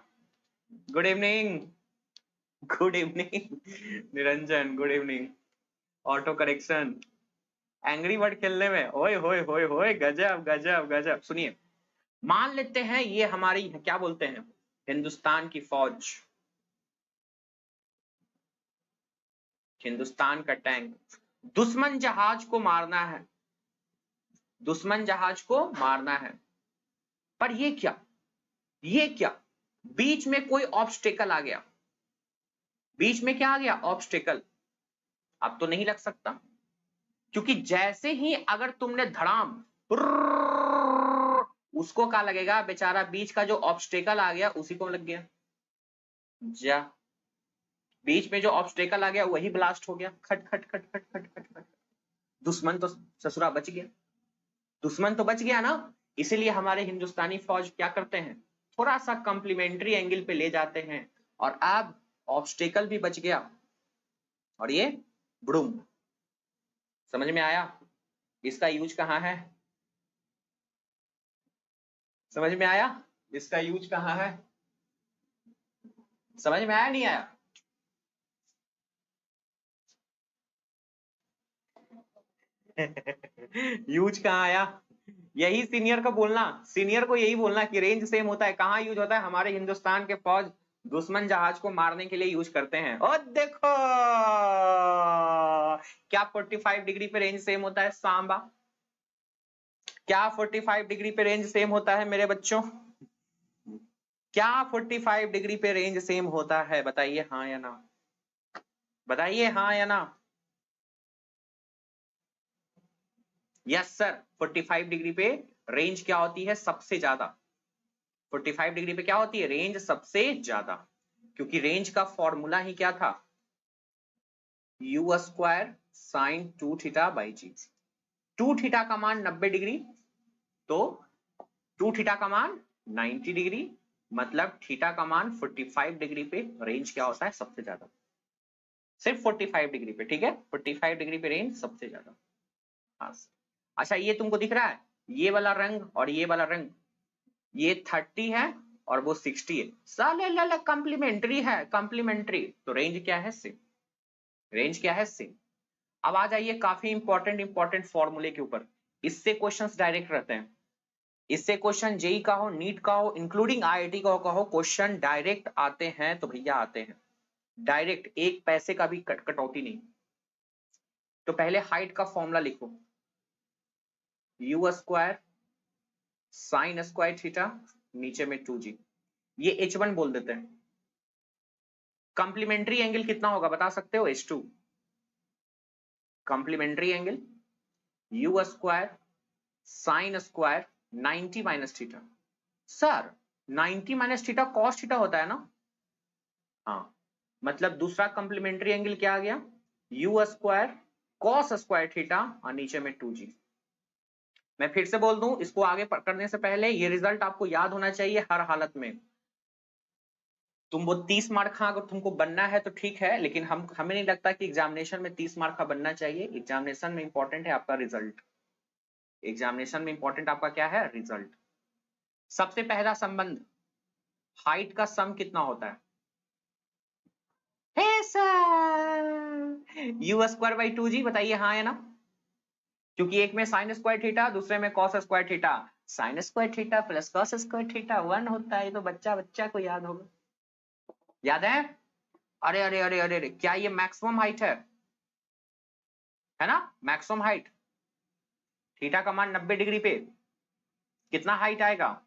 Good evening, good evening Niranjan, good evening. Auto correction, angry bird खेलने में, ओए होए होए होए, गजब गजब गजब। सुनिए, मान लेते हैं ये हमारी क्या बोलते हैं, हिंदुस्तान की फौज, हिंदुस्तान का टैंक, दुश्मन जहाज को मारना है, दुश्मन जहाज को मारना है। पर ये क्या, ये क्या, बीच में कोई ऑब्स्टेकल आ गया, बीच में क्या आ गया, ऑब्स्टेकल। अब तो नहीं लग सकता, क्योंकि जैसे ही अगर तुमने धड़ाम, उसको क्या लगेगा, बेचारा बीच का जो ऑब्स्टेकल आ गया उसी को लग गया। जा, बीच में जो ऑब्स्टेकल आ गया वही ब्लास्ट हो गया, खट खट खट खट खट खट खट। दुश्मन तो ससुरा बच गया, दुश्मन तो बच गया ना। इसीलिए हमारे हिंदुस्तानी फौज क्या करते हैं, थोड़ा सा कॉम्प्लीमेंट्री एंगल पे ले जाते हैं, और अब ऑब्स्टेकल भी बच गया और ये बुड़ुम। समझ में आया? इसका यूज कहां है, समझ में आया? इसका यूज कहां है, समझ में आया नहीं आया? यूज कहां आया? यही सीनियर को बोलना, सीनियर को यही बोलना कि रेंज सेम होता है। कहां यूज होता है? हमारे हिंदुस्तान के फौज दुश्मन जहाज को मारने के लिए यूज करते हैं। और देखो क्या 45 डिग्री पे रेंज सेम होता है सांबा, क्या 45 डिग्री पे रेंज सेम होता है मेरे बच्चों? क्या 45 डिग्री पे रेंज सेम होता है? बताइए हाँ या ना, बताइए हाँ या ना। यस सर, 45 डिग्री पे रेंज क्या होती है, सबसे ज्यादा। 45 डिग्री पे क्या होती है, रेंज सबसे ज्यादा। क्योंकि रेंज का फॉर्मूला ही क्या था, u square sine 2 theta by g. 2 theta का मान 90 डिग्री, तो 2 थीटा का मान 90 डिग्री, मतलब थीटा का मान 45 डिग्री पे रेंज क्या होता है, सबसे ज्यादा। सिर्फ 45 डिग्री पे, ठीक है, 45 डिग्री पे रेंज सबसे ज्यादा। हाँ। अच्छा ये तुमको दिख रहा है, ये वाला रंग और ये वाला रंग, ये 30 है और वो 60 है, साले लाला कॉम्प्लीमेंट्री है, कॉम्प्लीमेंट्री। तो रेंज क्या है, सेम। रेंज क्या है, सेम। अब आ जाइए काफी इंपॉर्टेंट इंपॉर्टेंट फॉर्मूले के ऊपर। इससे क्वेश्चंस डायरेक्ट रहते हैं, इससे क्वेश्चन जेई का हो, नीट का हो, इंक्लूडिंग आईआईटी का हो, क्वेश्चन डायरेक्ट आते हैं तो भैया आते हैं डायरेक्ट, एक पैसे का भी कटौती नहीं। तो पहले हाइट का फॉर्मूला लिखो, you square sine square theta, नीचे में 2g, ये h1 बोल देते हैं। कॉम्प्लीमेंट्री एंगल कितना होगा बता सकते हो, h2। Complementary angle u square sine square 90 minus theta. Sir 90 minus theta cos theta होता है ना? हाँ, मतलब दूसरा कॉम्प्लीमेंट्री एंगल क्या आ गया, you square cos square theta और नीचे में 2g। मैं फिर से बोल दूं, इसको आगे करने से पहले ये रिजल्ट आपको याद होना चाहिए हर हालत में। तुम वो 30 मार्क का अगर तुमको बनना है तो ठीक है, लेकिन हमें नहीं लगता कि एग्जामिनेशन में 30 मार्क का बनना चाहिए। एग्जामिनेशन में इंपॉर्टेंट है आपका रिजल्ट, एग्जामिनेशन में इंपॉर्टेंट आपका क्या है, रिजल्ट। सबसे पहला संबंध, हाइट का सम कितना होता है, hey sir u square by 2g, बताइए हाँ या ना? क्योंकि एक में साइन स्क्वायर थीटा, दूसरे में cos square theta, sign square theta plus cos square theta 1 होता है। ये तो बच्चा बच्चा को याद होगा, याद है? अरे अरे अरे अरे अरे, क्या ये मैक्सिमम हाइट है ना? मैक्सिमम हाइट, थीटा का मान 90 डिग्री पे कितना हाइट आएगा,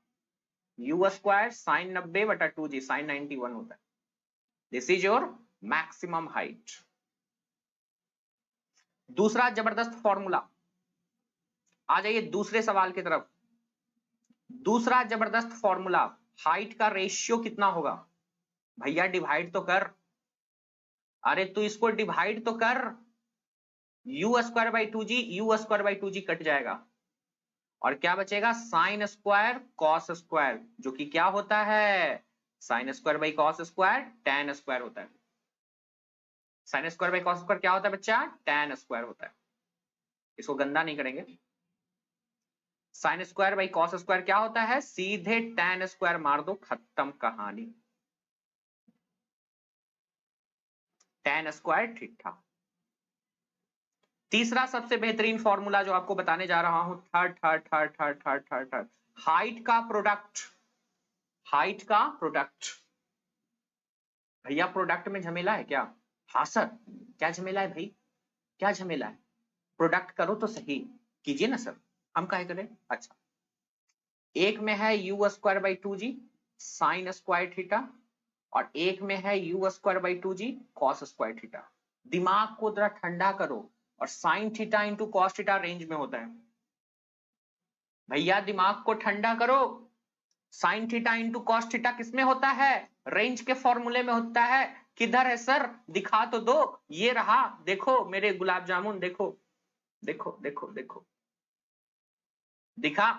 यू स्क्वायर साइन 90 बटा 2g, साइन 91 होता है। This is your maximum height. दूसरा जबरदस्त फॉर्मूला, आ जाइए दूसरे सवाल की तरफ। दूसरा जबरदस्त फॉर्मूला, हाइट का रेशियो कितना होगा, भैया डिवाइड तो कर, अरे तू इसको डिवाइड तो कर, you square by 2g, you square by 2g cut जाएगा और क्या बचेगा, साइन स्क्वायर कॉस स्क्वायर, जो कि क्या होता है, sine square by cos square tan square होता है। Sine square by cos square क्या होता है बच्चा, tan स्क्वायर होता है। इसको गंदा नहीं करेंगे। Sine square by cos square क्या होता है, सीधे tan स्क्वायर मार दो, खत्म कहानी। tan स्क्वायर ठीक ठाक। तीसरा सबसे बेहतरीन फॉर्मूला जो आपको बताने जा रहा हूं, थर्ड, हाइट का प्रोडक्ट। हाइट का प्रोडक्ट। भैया प्रोडक्ट में झमेला है क्या? हाँ सर, क्या झमेला है भाई, क्या झमेला है? प्रोडक्ट करो तो सही, कीजिए ना सर, हम काहे करें। अच्छा, एक में है you square by 2g sign square theta, और एक में है you square by 2g cos square theta. दिमाग को जरा ठंडा करो, और sine theta into cos theta range में होता है। भैया दिमाग को ठंडा करो, sine theta into cos theta किसमें होता है, रेंज के फॉर्मूले में होता है। किधर है सर, दिखा तो दो। ये रहा, देखो मेरे गुलाब जामुन, देखो देखो देखो देखो, दिखा।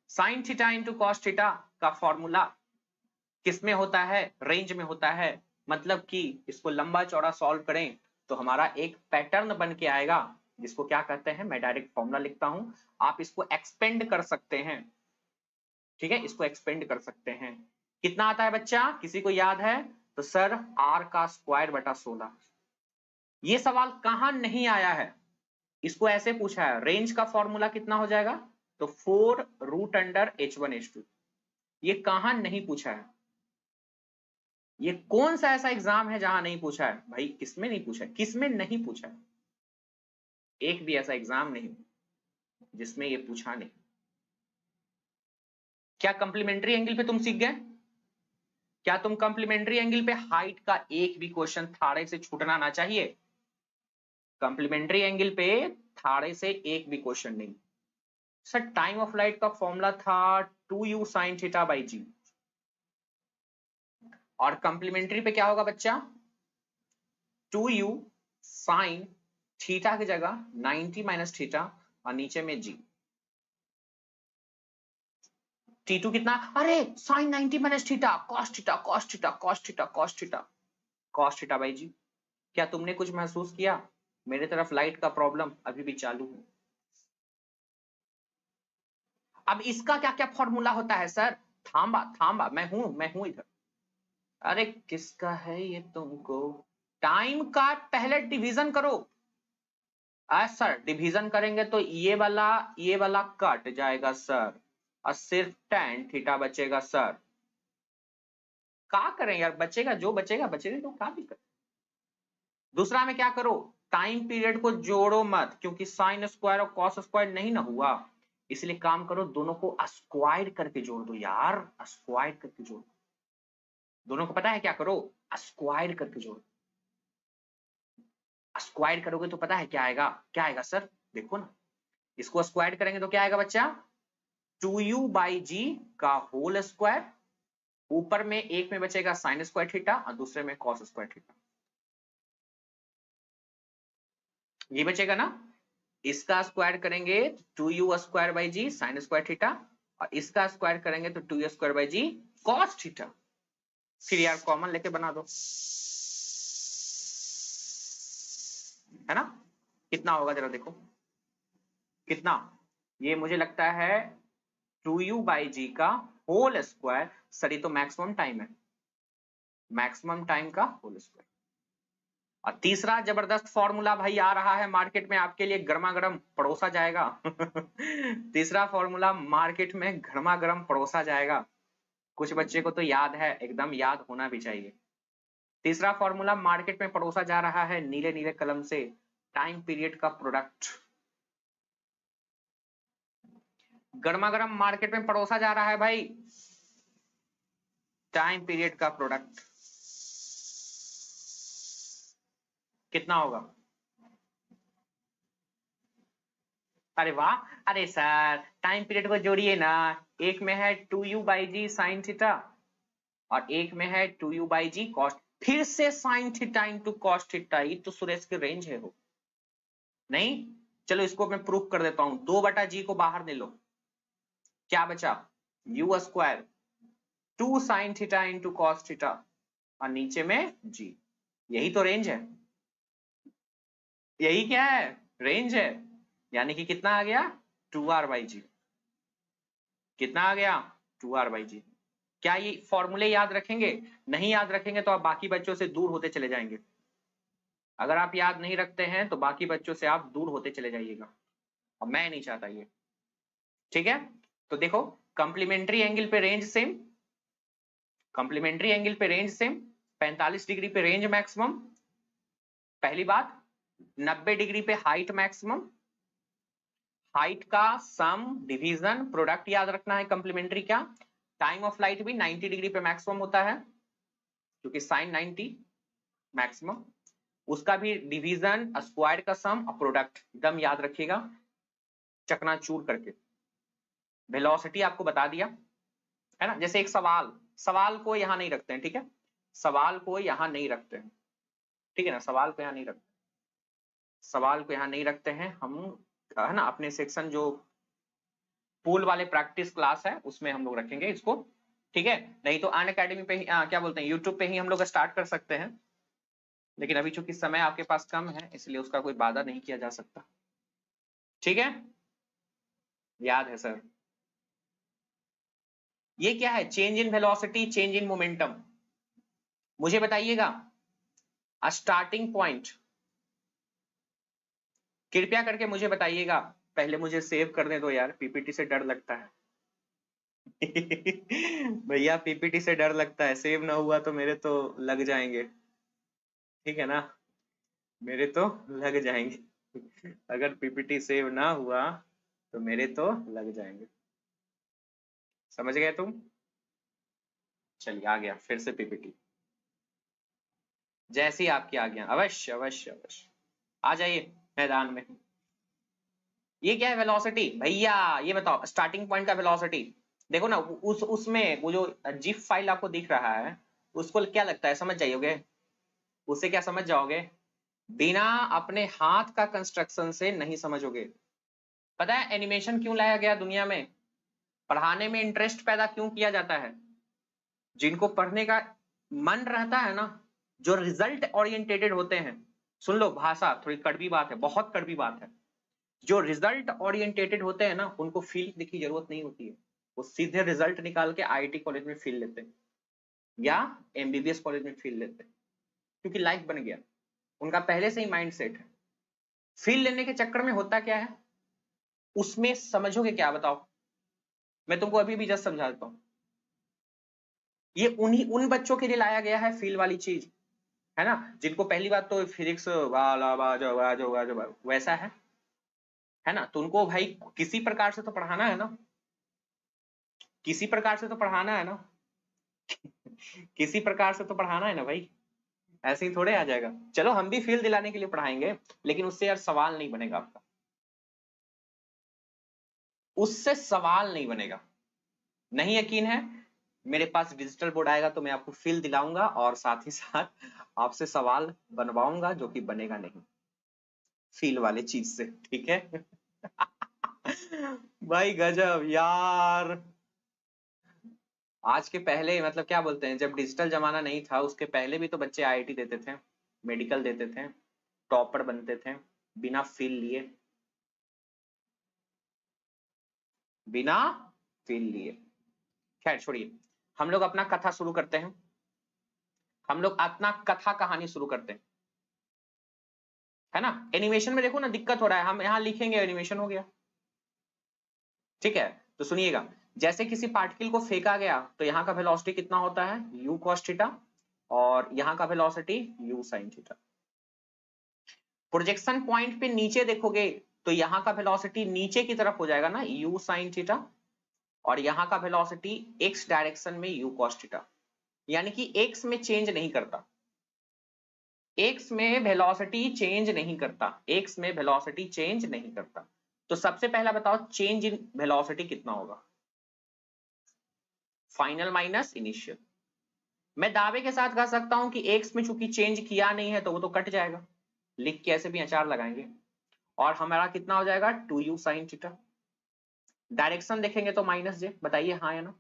Sine theta into cos theta का फॉर्मूला किसमें होता है, रेंज में होता है। मतलब कि इसको लंबा चौड़ा सॉल्व करें तो हमारा एक पैटर्न बन के आएगा, जिसको क्या कहते हैं, मैं डायरेक्ट फॉर्मूला लिखता हूं, आप इसको एक्सपेंड कर सकते हैं। ठीक है, इसको एक्सपेंड कर सकते हैं। कितना आता है बच्चा, किसी को याद है? तो सर r का स्क्वायर बटा 16। ये सवाल कहां नहीं आया है, इसको ऐसे पूछा है, रेंज का फॉर्मूला कितना हो जाएगा, तो 4 रूट अंडर h1h2। ये कहां नहीं पूछा है, ये कौन सा ऐसा एग्जाम है जहां नहीं पूछा है भाई, किसमें नहीं पूछा है, किसमें नहीं पूछा है? एक भी ऐसा एग्जाम नहीं जिसमें ये पूछा नहीं। क्या कंप्लीमेंट्री एंगल पे तुम सीख गए? क्या तुम कंप्लीमेंट्री एंगल पे हाइट का एक भी क्वेश्चन थाड़े से छूटना ना चाहिए? कंप्लीमेंट्री एंगल पे थाड़े से एक भी क्वेश्चन नहीं। सर टाइम ऑफ लाइट का फॉर्मूला था 2u sin theta by g, और कंप्लीमेंट्री पे क्या होगा बच्चा, 2u sin थीटा की जगह 90 माइनस थीटा, और नीचे में जी। T2 कितना, अरे sin 90 minus theta cos theta cos theta cos theta cos theta cos theta by g. क्या तुमने कुछ महसूस किया? मेरे तरफ लाइट का प्रॉब्लम अभी भी चालू है। अब इसका क्या क्या फॉर्मूला होता है सर? थांबा थांबा, मैं हूं इधर। अरे किसका है ये तुमको, टाइम का पहले डिवीजन करो। सर डिवीजन करेंगे तो ये वाला कट जाएगा सर, और सिर्फ tan थीटा बचेगा सर। क्या करें यार, बचेगा जो बचेगा बचेगा, तो क्या दिक्कत। दूसरा में क्या करो, टाइम पीरियड को जोड़ो मत, क्योंकि साइन स्क्वायर और कॉस स्क्वायर नहीं ना हुआ, इसलिए काम करो दोनों को स्क्वायर करके जोड़ दो यार, स्क्वायर करके जोड़ दो। दोनों को पता है क्या करो, स्क्वायर करके जोड़। स्क्वायर करोगे तो पता है क्या आएगा, क्या आएगा सर, देखो ना, इसको स्क्वायर करेंगे तो क्या आएगा बच्चा, 2u बाई जी का होल स्क्वायर, ऊपर में एक में बचेगा साइन स्क्वायर थीटा और दूसरे में कॉस स्क्वायर थीटा। ये बचेगा ना, इसका स्क्वायर करेंगे 2u square by g sine square theta, और इसका स्क्वायर करेंगे तो 2u square by g cos theta. फिर यार कॉमन लेके बना दो, है ना। कितना होगा जरा देखो, कितना, ये मुझे लगता है 2u बाई जी का होल स्क्वायर। सर ये तो मैक्सिमम टाइम है, मैक्सिमम टाइम का होल स्क्वायर। और तीसरा जबरदस्त फॉर्मूला भाई आ रहा है मार्केट में, आपके लिए गर्मा गर्म परोसा जाएगा। तीसरा फॉर्मूला मार्केट में गर्मा गर्म परोसा जाएगा, कुछ बच्चे को तो याद है, एकदम याद होना भी चाहिए। तीसरा फॉर्मूला मार्केट में परोसा जा रहा है नीले नीले कलम से, टाइम पीरियड का प्रोडक्ट। गर्मा गर्म मार्केट में परोसा जा रहा है भाई, टाइम पीरियड का प्रोडक्ट। कितना होगा? अरे वाह, अरे सर टाइम पीरियड को जोड़िए ना, एक में है 2u by g sine theta, और एक में है 2u बाई जी कॉस, फिर से sine theta into cos theta, ये तो सुरेश की रेंज है हो नहीं। चलो इसको मैं प्रूफ कर देता हूं, 2 बटा जी को बाहर ले लो, क्या बचा, u square 2 sine theta into cos theta और नीचे में g। यही तो रेंज है, यही क्या है, रेंज है। यानी कि कितना आ गया 2r/g। कितना आ गया 2r/g। क्या ये फॉर्मूले याद रखेंगे? नहीं याद रखेंगे तो आप बाकी बच्चों से दूर होते चले जाएंगे। अगर आप याद नहीं रखते हैं तो बाकी बच्चों से आप दूर होते चले जाइएगा, और मैं नहीं चाहता ये। ठीक है, तो देखो कंप्लीमेंट्री एंगल पे रेंज सेम, कंप्लीमेंट्री एंगल पे रेंज सेम, 45 डिग्री पे रेंज मैक्सिमम। पहली बात 90 डिग्री पे हाइट मैक्सिमम। हाइट का सम डिवीजन प्रोडक्ट याद रखना है कंप्लीमेंट्री का। टाइम ऑफ लाइट भी 90 डिग्री पे मैक्सिमम होता है क्योंकि साइन 90 मैक्सिमम। उसका भी डिवीजन स्क्वायर का सम और प्रोडक्ट एकदम याद रखिएगा चकनाचूर करके। वेलोसिटी आपको बता दिया है ना। जैसे एक सवाल को यहां नहीं रखते हैं, ठीक है, सवाल को यहां नहीं रखते हैं, ठीक है ना, सवाल को यहां नहीं रखते, सवाल को यहां नहीं रखते हैं हम, है ना। अपने सेक्शन जो पूल वाले प्रैक्टिस क्लास है उसमें हम लोग रखेंगे इसको, ठीक है। नहीं तो अनअकैडमी पे ही क्या बोलते हैं, यूट्यूब पे ही हम लोग स्टार्ट कर सकते हैं, लेकिन अभी चूंकि समय आपके पास कम है इसलिए उसका कोई वादा नहीं किया जा सकता। ठीक है, याद है सर। ये क्या है, change in velocity, change in momentum. मुझे बताइएगा स्टार्टिंग पॉइंट, कृपया करके मुझे बताइएगा। पहले मुझे सेव करने दो यार, पीपीटी से डर लगता है। भैया पीपीटी से डर लगता है, सेव ना हुआ तो मेरे तो लग जाएंगे, ठीक है ना, मेरे तो लग जाएंगे। अगर पीपीटी सेव ना हुआ तो मेरे तो लग जाएंगे, समझ गए तुम। चलिए आ गया फिर से पीपीटी, जैसे ही आपकी आ गया, अवश्य अवश्य अवश्य आ जाइए मैदान में। ये क्या है वेलोसिटी भैया, ये बताओ स्टार्टिंग पॉइंट का वेलोसिटी। देखो ना उसमें वो जो जिप फाइल आपको दिख रहा है उसको क्या लगता है, समझ जाइए, उससे क्या समझ जाओगे, बिना अपने हाथ का कंस्ट्रक्शन से नहीं समझोगे। पता है एनिमेशन क्यों लाया गया दुनिया में, पढ़ाने में इंटरेस्ट पैदा क्यों किया जाता है, जिनको पढ़ने का मन रहता है ना, जो रिजल्ट ओरिएंटेटेड होते हैं। सुन लो भाषा थोड़ी कड़वी बात है, बहुत कड़वी बात है। जो रिजल्ट ओरिएंटेटेड होते हैं ना उनको फील्ड की जरूरत नहीं होती है, वो सीधे रिजल्ट निकाल के आईआईटी कॉलेज में फील्ड लेते हैं या एमबीबीएस कॉलेज में फील्ड लेते हैं, क्योंकि लाइफ बन गया, उनका पहले से ही माइंड सेट है। फील्ड लेने के चक्कर में होता क्या है, उसमें समझोगे क्या बताओ, मैं तुमको अभी भी जस्ट समझा देता हूं। ये उन बच्चों के लिए लाया गया है फील्ड वाली चीज, है ना, जिनको पहली बात तो फिजिक्स वाला वैसा है ना, तो उनको भाई किसी प्रकार से तो पढ़ाना है ना, किसी प्रकार से तो पढ़ाना है ना, किसी प्रकार से तो पढ़ाना है ना भाई, ऐसे ही थोड़े आ जाएगा। चलो हम भी फील्ड दिलाने के लिए पढ़ाएंगे, लेकिन उससे यार सवाल नहीं बनेगा आपका, उससे सवाल नहीं बनेगा। नहीं यकीन है, मेरे पास डिजिटल बोर्ड आएगा तो मैं आपको फील दिलाऊंगा और साथ ही साथ आपसे सवाल बनवाऊंगा जो कि बनेगा नहीं फील वाले चीज से, ठीक है। भाई गजब यार। आज के पहले मतलब क्या बोलते हैं, जब डिजिटल जमाना नहीं था उसके पहले भी तो बच्चे आईआईटी देते थे, मेडिकल देते थे, टॉपर बनते थे बिना फील लिए, बिना फील लिए। खैर छोड़िए, हम लोग अपना कथा शुरू करते हैं, हम लोग अपना कथा कहानी शुरू करते हैं, है ना। एनिमेशन में देखो ना दिक्कत हो रहा है, हम यहां लिखेंगे एनिमेशन हो गया, ठीक है। तो सुनिएगा, जैसे किसी पार्टिकल को फेंका गया तो यहाँ का वेलोसिटी कितना होता है u cos थीटा, और यहाँ का velocity u sin theta. Projection point पे नीचे देखोगे तो यहाँ का वेलोसिटी नीचे की तरफ हो जाएगा ना u sin थीटा, और यहाँ का वेलोसिटी x डायरेक्शन में u cos थीटा, यानी कि x में चेंज नहीं करता, x में वेलोसिटी चेंज नहीं करता, x में वेलोसिटी चेंज नहीं करता। तो सबसे पहला बताओ चेंज इन वेलोसिटी कितना होगा, फाइनल माइनस इनिशियल। मैं दावे के साथ कह सकता हूं कि x में चूंकि चेंज किया नहीं है तो वो तो कट जाएगा, लिख के ऐसे भी अचार लगाएंगे, और हमारा कितना हो जाएगा 2u sin थीटा। डायरेक्शन देखेंगे तो माइनस जे, बताइए हाँ या ना?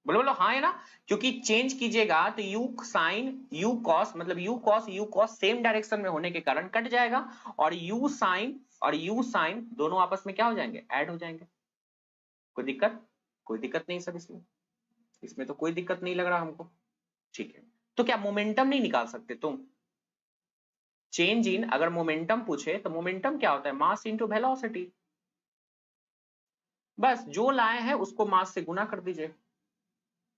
बोलो बोलो हाँ या ना? क्योंकि चेंज कीजिएगा तो यू साइन यू कॉस, मतलब यू कॉस सेम डायरेक्शन में होने के कारण कट जाएगा, और यू साइन दोनों आपस में क्या हो जाएंगे, ऐड हो जाएंगे। कोई दिक्कत? कोई दिक्कत नहीं सर, इसमें इसमें तो कोई दिक्कत नहीं लग रहा हमको। ठीक है, तो क्या मोमेंटम नहीं निकाल सकते तुम? चेंज इन, अगर मोमेंटम पूछे तो मोमेंटम क्या होता है, मास इंटू वेलोसिटी। बस जो लाए हैं उसको मास से गुना कर दीजिए,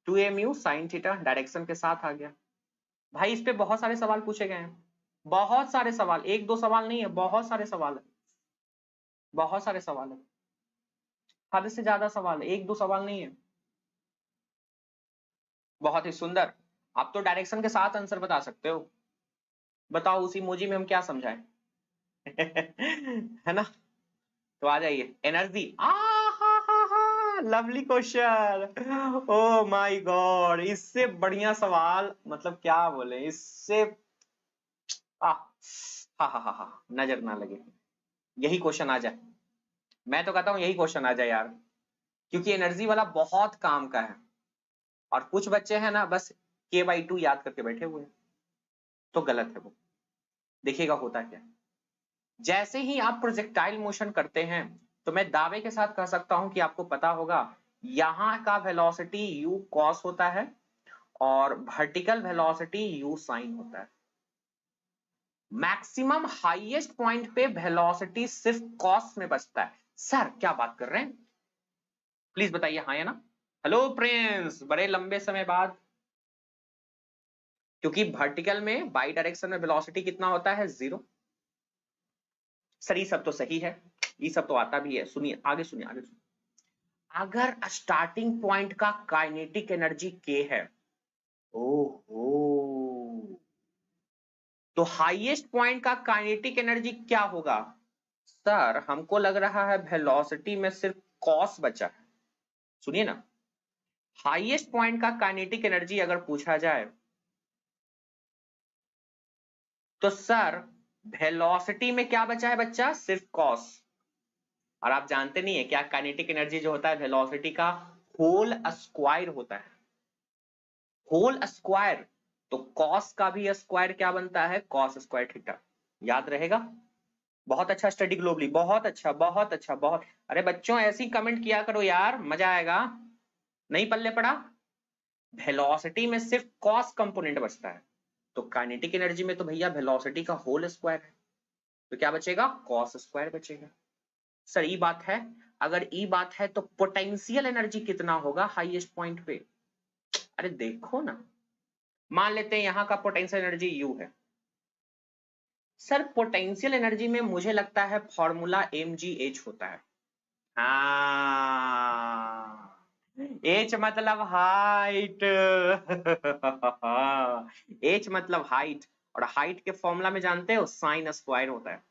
2mu sin थीटा डायरेक्शन के साथ आ गया। भाई इस पे बहुत सारे सवाल पूछे गए हैं, बहुत सारे सवाल, एक दो सवाल नहीं है, बहुत सारे सवाल है, बहुत सारे सवाल है, हद से ज्यादा सवाल है, एक दो सवाल नहीं है। बहुत ही सुंदर, आप तो डायरेक्शन के साथ आंसर बता सकते हो। बताओ उसी इमोजी में हम क्या समझाएं? है ना? तो आ जाइए, energy, lovely question, O my God, इससे बढ़िया सवाल मतलब क्या बोले इससे, आ हा हा हा हा, नजर ना लगे, यही क्वेश्चन आ जाए। मैं तो कहता हूं यही क्वेश्चन आ जाए यार, क्योंकि एनर्जी वाला बहुत काम का है, और कुछ बच्चे हैं ना बस k/2 याद करके बैठे हुए हैं, तो गलत है वो। देखिएगा होता क्या, जैसे ही आप प्रोजेक्टाइल मोशन करते हैं तो मैं दावे के साथ कह सकता हूं कि आपको पता होगा यहां का वेलोसिटी u cos होता है और वर्टिकल वेलोसिटी u sin होता है। मैक्सिमम हाईएस्ट पॉइंट पे वेलोसिटी सिर्फ cos में बचता है। सर क्या बात कर रहे हैं, प्लीज बताइए हाँ या ना? हेलो प्रिंस, बड़े लंबे समय बाद। क्योंकि वर्टिकल में बाई डायरेक्शन में वेलोसिटी कितना होता है, 0। सर ये सब तो सही है, ये सब तो आता भी है, सुनिए आगे, सुनिए आगे सुनिए। अगर स्टार्टिंग पॉइंट का काइनेटिक एनर्जी k है, ओहो, तो हाईएस्ट पॉइंट का काइनेटिक एनर्जी क्या होगा? सर हमको लग रहा है वेलोसिटी में सिर्फ कॉस बचा है। सुनिए ना, हाईएस्ट पॉइंट का काइनेटिक एनर्जी अगर पूछा जाए तो सर वेलोसिटी में क्या बचा है बच्चा, सिर्फ कॉस। और आप जानते नहीं है क्या, काइनेटिक एनर्जी जो होता है वेलोसिटी का होल स्क्वायर होता है, होल स्क्वायर। तो कॉस का भी स्क्वायर क्या बनता है, कॉस स्क्वायर थीटा। याद रहेगा? बहुत अच्छा, स्टडी ग्लोबली, बहुत अच्छा बहुत अच्छा, बहुत। अरे बच्चों ऐसी कमेंट किया करो यार, मजा आएगा। नहीं पल्ले पड़ा, वेलोसिटी में सिर्फ कॉस कंपोनेंट बचता है, तो काइनेटिक एनर्जी में तो भैया वेलोसिटी का होल स्क्वायर है, तो क्या बचेगा, कॉस स्क्वायर बचेगा। सर ई बात है, अगर ई बात है तो पोटेंशियल एनर्जी कितना होगा हाईएस्ट पॉइंट पे? अरे देखो ना, मान लेते हैं यहां का पोटेंशियल एनर्जी यू है। सर पोटेंशियल एनर्जी में मुझे लगता है फॉर्मूला mgh होता है। हाँ, H मतलब हाइट। H मतलब हाइट, और हाइट के फॉर्मूला में जानते हो साइन स्क्वायर होता है।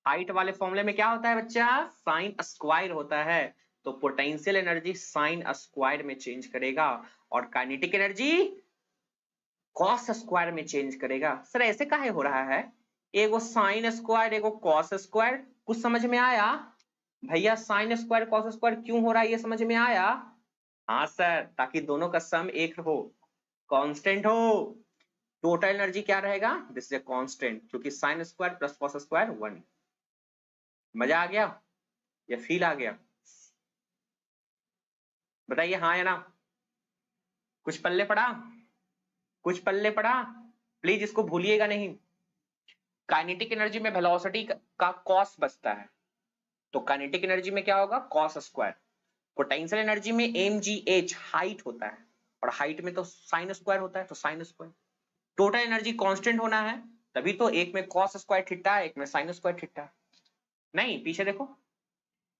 हाइट वाले फॉर्मूले में क्या होता है बच्चा, साइन स्क्वायर होता है। तो पोटेंशियल एनर्जी साइन स्क्वायर में चेंज करेगा, और काइनेटिक एनर्जी कॉस स्क्वायर में चेंज करेगा। सर ऐसे काहे हो रहा है, एगो साइन स्क्वायर एगो कॉस स्क्वायर, कुछ समझ में आया? भैया साइन स्क्वायर कॉस स्क्वायर क्यों हो रहा है, ये समझ में आया? हाँ सर, ताकि दोनों का सम एक हो, कांस्टेंट हो। टोटल एनर्जी क्या रहेगा, दिस इज अ कांस्टेंट, क्योंकि sine square plus cos square 1। मजा आ गया या फील आ गया? बताइए हाँ या ना? कुछ पल्ले पड़ा, कुछ पल्ले पड़ा? प्लीज इसको भूलिएगा नहीं। काइनेटिक एनर्जी में वेलोसिटी का कॉस बचता है, तो काइनेटिक एनर्जी में क्या होगा, कॉस स्क्वायर। पोटेंशियल एनर्जी में mgh हाइट होता है, और हाइट में तो साइन स्क्वायर होता है, तो sine square. Total energy constant होना है, तभी तो एक में कॉस स्क्वायर थीटा है, एक में साइन स्क्वायर थीटा है। नहीं पीछे देखो,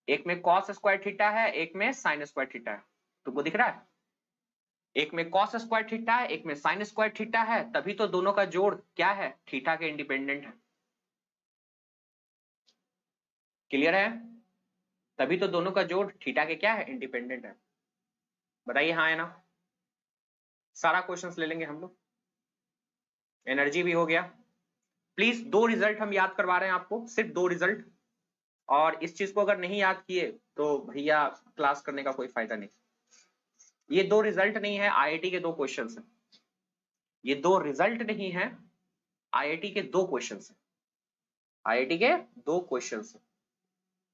एक में कॉस स्क्वायर थीटा है, एक में साइन स्क्वायर थीटा है, तुमको दिख रहा है? एक में कॉस स्क्वायर थीटा है, एक में साइन स्क्वायर थीटा है, तभी तो दोनों का जोड़ क्या है, थीटा के इंडिपेंडेंट है। क्लियर है? तभी तो दोनों का जोड़ थीटा के क्या है, इंडिपेंडेंट है। बताइए हाँ है ना? सारा क्वेश्चंस ले लेंगे हम लोग, एनर्जी भी हो गया, प्लीज 2 रिजल्ट हम याद करवा रहे हैं आपको, सिर्फ 2 रिजल्ट, और इस चीज को अगर नहीं याद किए तो भैया क्लास करने का कोई फायदा नहीं। ये 2 रिजल्ट नहीं है, आईआईटी के 2 क्वेश्चंस हैं। ये 2 रिजल्ट नहीं है, आईआईटी के 2 क्वेश्चंस हैं, आईआईटी के 2 क्वेश्चंस हैं।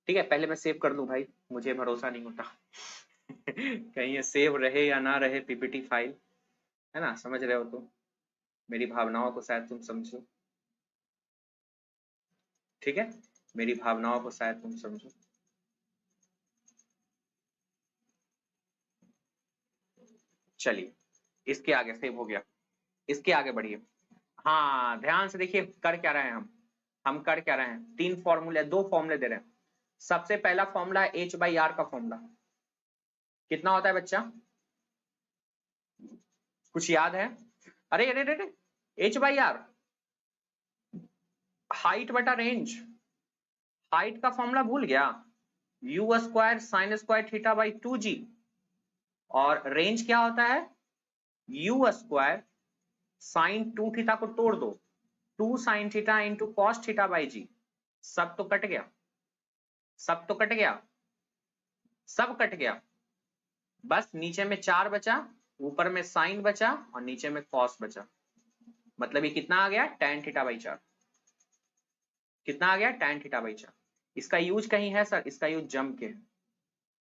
ठीक है, पहले मैं सेव कर लूं भाई, मुझे भरोसा नहीं होता कहीं ये सेव रहे या ना रहे पीपीटी फाइल, है ना, समझ रहे हो तुम मेरी भावनाओं को, शायद तुम समझो। ठीक है, मेरी भावनाओं को शायद तुम समझो। चलिए, इसके आगे सेव हो गया, इसके आगे बढ़िए। हाँ, ध्यान से देखिए कर क्या रहे हैं हम कर क्या रहे हैं, 3 फॉर्मूले, 2 फॉर्मूले दे रहे हैं। सबसे पहला फॉर्मूला है H/R का फॉर्मूला, कितना होता है बच्चा, कुछ याद है? अरे अरे अरे, H/R हाइट बटा रेंज, हाइट का फॉर्मूला भूल गया, u² sin² theta by 2g, और रेंज क्या होता है, u² sin 2 थीटा को तोड़ दो, 2 sin theta into cos theta by g. सब तो कट गया, सब तो कट गया, सब कट गया, बस नीचे में 4 बचा, ऊपर में साइन बचा और नीचे में कॉस बचा। मतलब ये कितना आ गया, tan थीटा बाई 4। कितना आ गया, tan थीटा बाई 4। इसका यूज कहीं है सर? इसका यूज जम के है,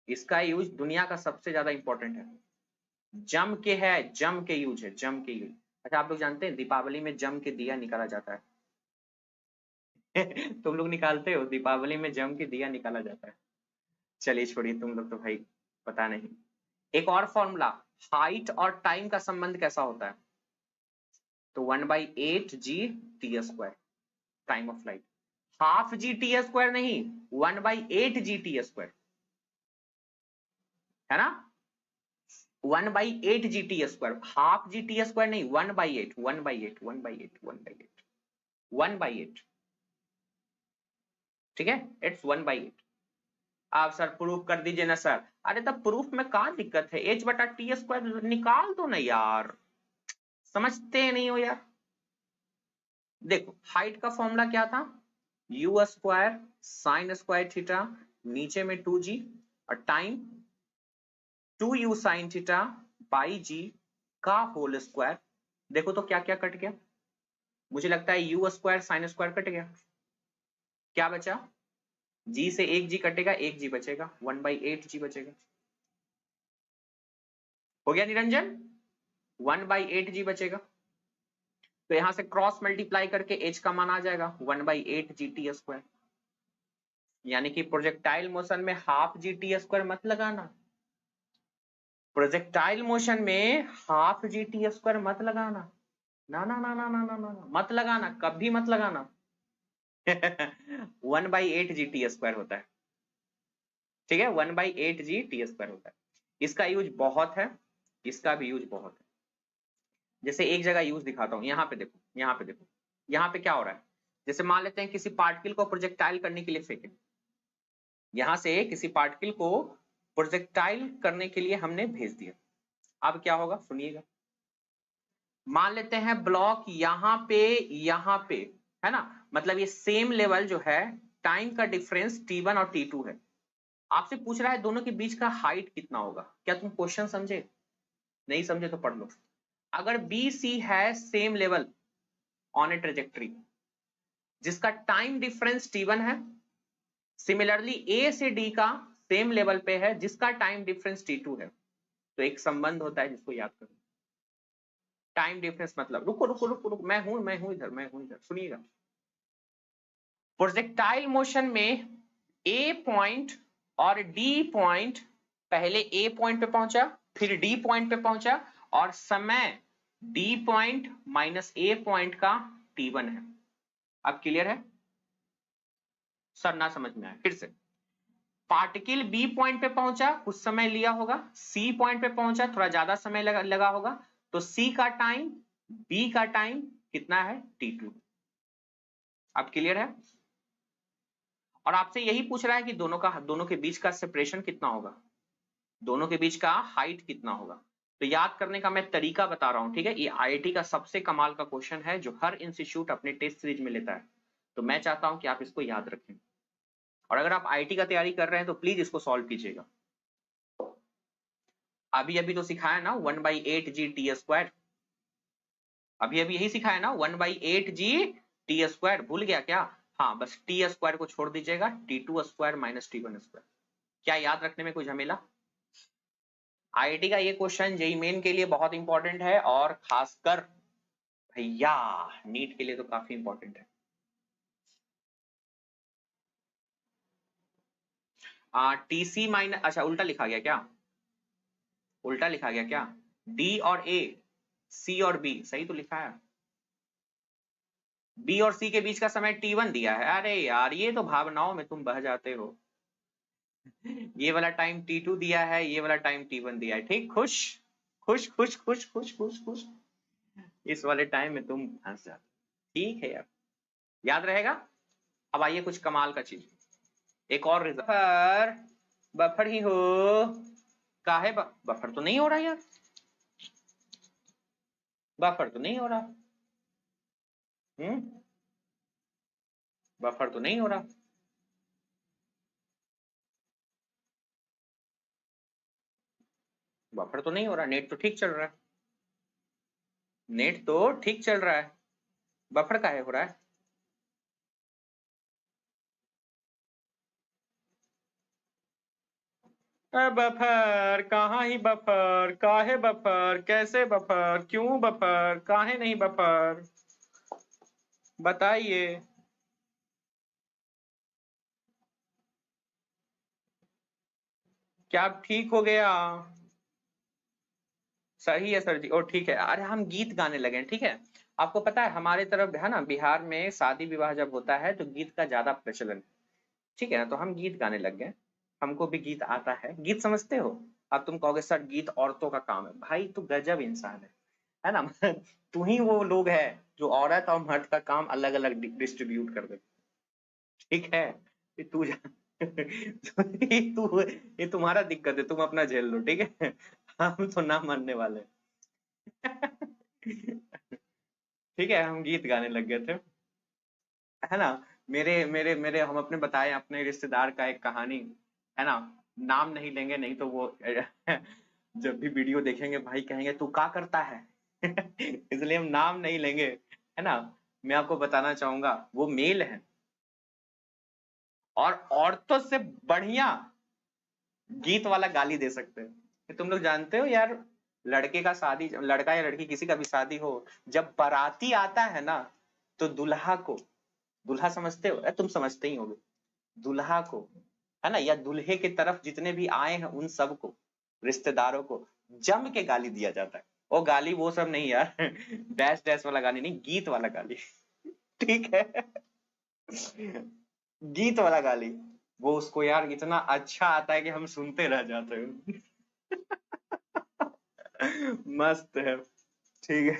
इसका यूज दुनिया का सबसे ज्यादा इंपॉर्टेंट है, जम के है, जम के यूज है, जम के यूज। अच्छा, आप लोग जानते हैं दीपावली में जम के दिया निकाला जाता है तुम लोग निकालते हो दीपावली में जम के दिया निकाला जाता है? चलिए छोड़िए, तुम लोग तो भाई पता नहीं। एक और फॉर्मूला, हाइट और टाइम का संबंध कैसा होता है, तो 1/8g² time of light, half g² नहीं, 1/8g², है ना, 1/8g², हाफ g² नहीं, 1/8, 1/8, 1/8, 1/8, 1/8। ठीक है, इट्स 1/8। आप सर प्रूफ कर दीजिए ना सर। अरे तब प्रूफ में कहाँ दिक्कत है, h/t² निकाल दो ना यार, समझते नहीं हो यार। देखो हाइट का फॉर्मूला क्या था, u² sin² थीटा, नीचे में 2g, और time 2u sin theta by g का होल स्क्वायर। देखो तो क्या क्या कट गया, मुझे लगता है u² sin² कट गया, क्या बचा, g से एक g कटेगा, एक g बचेगा, 1/8g बचेगा। हो गया निरंजन, 1/8g बचेगा। तो यहां से क्रॉस मल्टीप्लाई करके h का मान आ जाएगा 1/8g²। यानी कि प्रोजेक्टाइल मोशन में हाफ g² मत लगाना, प्रोजेक्टाइल मोशन में हाफ g² मत लगाना, ना ना ना ना ना ना ना मत लगाना, कभी मत लगाना 1/8g² होता है। ठीक है, 1/8g² होता है। इसका यूज बहुत है, इसका भी यूज बहुत है। जैसे एक जगह यूज दिखाता हूं, यहाँ पे देखो, यहाँ पे देखो, यहाँ पे क्या हो रहा है, जैसे मान लेते हैं किसी पार्टिकल को प्रोजेक्टाइल करने के लिए फेंके, यहां से किसी पार्टिकल को प्रोजेक्टाइल करने के लिए हमने भेज दिया। अब क्या होगा सुनिएगा, मान लेते हैं ब्लॉक यहाँ पे, है ना, मतलब ये सेम लेवल जो है, टाइम का डिफरेंस t1 और t2 है। आपसे पूछ रहा है दोनों के बीच का हाइट कितना होगा। क्या तुम क्वेश्चन समझे? नहीं समझे तो पढ़ लो। अगर बी सी है same level on A trajectory, जिसका टाइम डिफरेंस t1 है, सिमिलरली ए से डी का सेम लेवल पे है, जिसका टाइम डिफरेंस t2 है, तो एक संबंध होता है जिसको याद करो। टाइम डिफरेंस मतलब, रुको रुको रुको रुको, मैं हूं इधर, सुनिएगा। प्रोजेक्टाइल मोशन में ए पॉइंट और डी पॉइंट, पहले ए पॉइंट पे पहुंचा, फिर डी पॉइंट पे पहुंचा, और समय डी पॉइंट माइनस ए पॉइंट का t1 है। अब क्लियर है सर? ना समझ में आया फिर से। पार्टिकल बी पॉइंट पे पहुंचा, कुछ समय लिया होगा, सी पॉइंट पे पहुंचा, थोड़ा ज्यादा समय लगा होगा, तो सी का टाइम, बी का टाइम कितना है, t2। अब क्लियर है? और आपसे यही पूछ रहा है कि दोनों के बीच का सेपरेशन कितना होगा, दोनों के बीच का हाइट कितना होगा। तो याद करने का मैं तरीका बता रहा हूं, ठीक है। ये आईआईटी का सबसे कमाल का क्वेश्चन है जो हर इंस्टीट्यूट अपने टेस्ट सीरीज में लेता है, तो मैं चाहता हूं कि आप इसको याद रखें, और अगर आप आईआईटी का तैयारी कर रहे हैं तो प्लीज इसको सॉल्व कीजिएगा। अभी अभी तो सिखाया ना 1/8g t², अभी अभी यही सिखाया ना 1/8g t², भूल गया क्या? हाँ, बस t² को छोड़ दीजिएगा, t² माइनस t1²। क्या याद रखने में कोई झमेला? आईआईटी का ये क्वेश्चन जेईई मेन के लिए बहुत इंपॉर्टेंट है, और खासकर भैया नीट के लिए तो काफी इंपॉर्टेंट है। टीसी माइनस, अच्छा उल्टा लिखा गया क्या? उल्टा लिखा गया क्या? डी और ए, सी और बी, सही तो लिखा है। बी और सी के बीच का समय t1 दिया है। अरे यार ये तो भावनाओं में तुम बह जाते हो। ये वाला टाइम t2 दिया है, ये वाला टाइम t1 दिया है, ठीक। खुश खुश खुश खुश खुश खुश खुश, इस वाले टाइम में तुम फंस जाते, ठीक है यार, याद रहेगा। अब आइए कुछ कमाल का चीज, एक और बफर, बफर ही हो काहे बफर तो नहीं हो रहा यार, बफर तो नहीं हो रहा, बफर तो नहीं हो रहा, बफर तो नहीं हो रहा, नेट तो ठीक चल रहा है, नेट तो ठीक चल रहा है, बफर काहे हो रहा है? बफर कहाँ ही बफर, काहे बफर, कैसे बफर, क्यों बफर, काहे नहीं बफर, बताइए। क्या ठीक हो गया? सही है सर जी, और ठीक है। अरे हम गीत गाने लगे, ठीक है। आपको पता है हमारे तरफ है ना, बिहार में शादी विवाह जब होता है तो गीत का ज्यादा प्रचलन है, ठीक है ना। तो हम गीत गाने लग गए, हमको भी गीत आता है। गीत समझते हो? अब तुम कहोगे सर गीत औरतों का काम है, भाई तू गजब इंसान है ना। तू ही वो लोग है जो औरत और मर्द का काम अलग अलग डिस्ट्रीब्यूट कर दे, ठीक है। ये तू ये तुम्हारा दिक्कत है, तुम अपना झेल लो, ठीक है। हम तो ना मानने वाले। ठीक है, हम गीत गाने लग गए थे, है ना। मेरे मेरे मेरे हम अपने बताए अपने रिश्तेदार का एक कहानी, है ना। नाम नहीं लेंगे, नहीं तो वो जब भी वीडियो देखेंगे भाई कहेंगे तू क्या करता है। इसलिए हम नाम नहीं लेंगे, है ना। मैं आपको बताना चाहूंगा वो मेल है, और औरतों से बढ़िया गीत वाला गाली दे सकते हैं। ये तुम लोग जानते हो यार, लड़के का शादी, लड़का या लड़की किसी का भी शादी हो, जब बाराती आता है ना, तो दुल्हा को, दुल्हा समझते हो? तुम समझते ही होगे, दुल्हा को, है ना, या दूल्हे की तरफ जितने भी आए हैं उन सबको, रिश्तेदारों को जम के गाली दिया जाता है। वो गाली वो सब नहीं यार, डैश डैश वाला गाली नहीं, गीत वाला गाली, ठीक है। गीत वाला गाली, वो उसको यार इतना अच्छा आता है कि हम सुनते रह जाते हैं। मस्त है, ठीक है।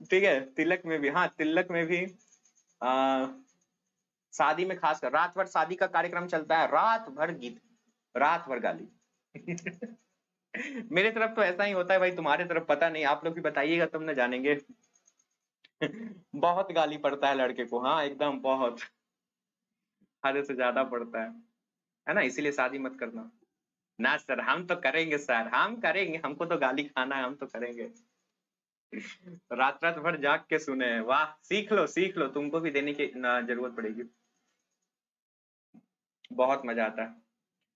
ठीक है, तिलक में भी, हाँ तिलक में भी, आ, शादी में खासकर रात भर शादी का कार्यक्रम चलता है, रात भर गीत, रात भर गाली। मेरे तरफ तो ऐसा ही होता है भाई, तुम्हारे तरफ पता नहीं, आप लोग भी बताइएगा तब न जानेंगे। बहुत गाली पड़ता है लड़के को, हाँ एकदम बहुत, हद से ज्यादा पड़ता है ना। इसीलिए शादी मत करना। ना सर, हम तो करेंगे सर, हम करेंगे, हमको तो गाली खाना है, हम तो करेंगे। रात रात भर जाग के सुने हैं, वाह, सीख लो, तुमको भी देने की जरूरत पड़ेगी। बहुत मजा आता है।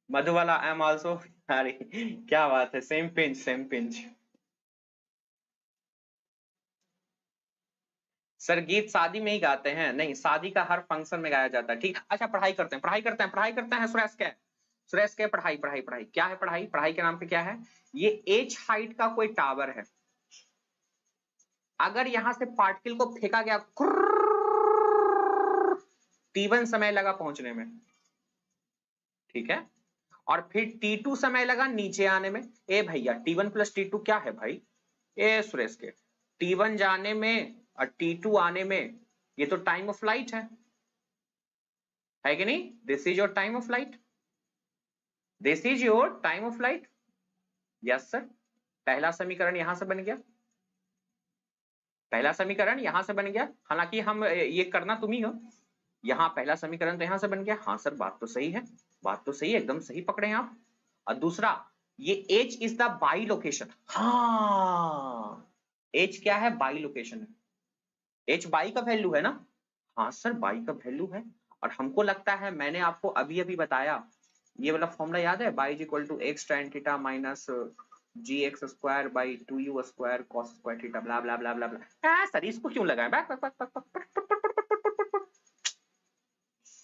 मधुबाला, आई एम ऑल्सो, अरे क्या बात है, same pinch same pinch. Sir गीत शादी में ही गाते हैं? नहीं, शादी का हर फंक्शन में गाया जाता है, ठीक। अच्छा पढ़ाई करते हैं, पढ़ाई करते हैं, पढ़ाई करते हैं, सुरेश के, सुरेश के, पढ़ाई पढ़ाई पढ़ाई क्या है, पढ़ाई पढ़ाई के नाम पे क्या है? ये एच हाइट का कोई टावर है, अगर यहां से पार्टिकल को फेंका गया, T1 समय लगा पहुंचने में, ठीक है, और फिर T2 समय लगा नीचे आने में। ए भैया T1 प्लस T2 क्या है भाई? ए सुरेश के, T1 जाने में और T2 आने में, ये तो टाइम ऑफ लाइट है कि नहीं? This is your time of light, this is your time of light, yes sir. पहला समीकरण यहां से बन गया, पहला समीकरण यहां से बन गया, हालांकि हम ये करना तुम ही हो। यहाँ पहला समीकरण तो यहां से बन गया, हाँ सर बात तो सही है, बात तो सही है, एकदम सही पकड़े हैं आप। और दूसरा ये H is the by location, हाँ H क्या है, बाई लोकेशन है, H बाई का वैल्यू है ना, हाँ सर बाई का वैल्यू है। और हमको लगता है मैंने आपको अभी अभी बताया, ये वाला फॉर्मूला याद है, y is equal to x tan theta minus g x square by 2u square cos square theta blah blah blah blah blah. Sir इसको क्यों लगाए,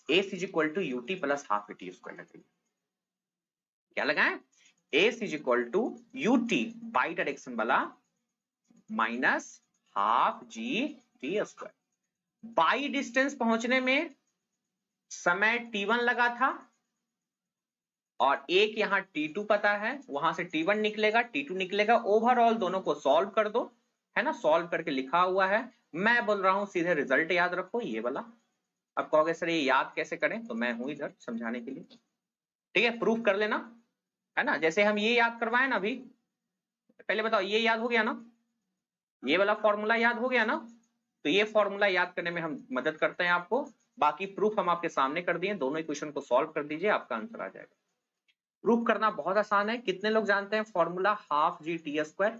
s is equal to u t plus half t square, क्या लगाए, s is equal to u t by direction वाला minus half g t square. Y distance पहुंचने में समय t1 लगा था, और एक यहाँ t2 पता है, वहां से t1 निकलेगा t2 निकलेगा, ओवरऑल दोनों को सॉल्व कर दो, है ना, सॉल्व करके लिखा हुआ है। मैं बोल रहा हूं सीधे रिजल्ट याद रखो ये वाला। अब कहोगे सर ये याद कैसे करें, तो मैं हूं इधर समझाने के लिए, ठीक है, प्रूफ कर लेना, है ना, जैसे हम ये याद करवाए ना अभी, पहले बताओ ये याद हो गया ना, ये वाला फॉर्मूला याद हो गया ना, तो ये फॉर्मूला याद करने में हम मदद करते हैं आपको, बाकी प्रूफ हम आपके सामने कर दिए, दोनों इक्वेशन को सॉल्व कर दीजिए, आपका आंसर आ जाएगा। प्रूफ करना बहुत आसान है, कितने लोग जानते हैं formula half g t square,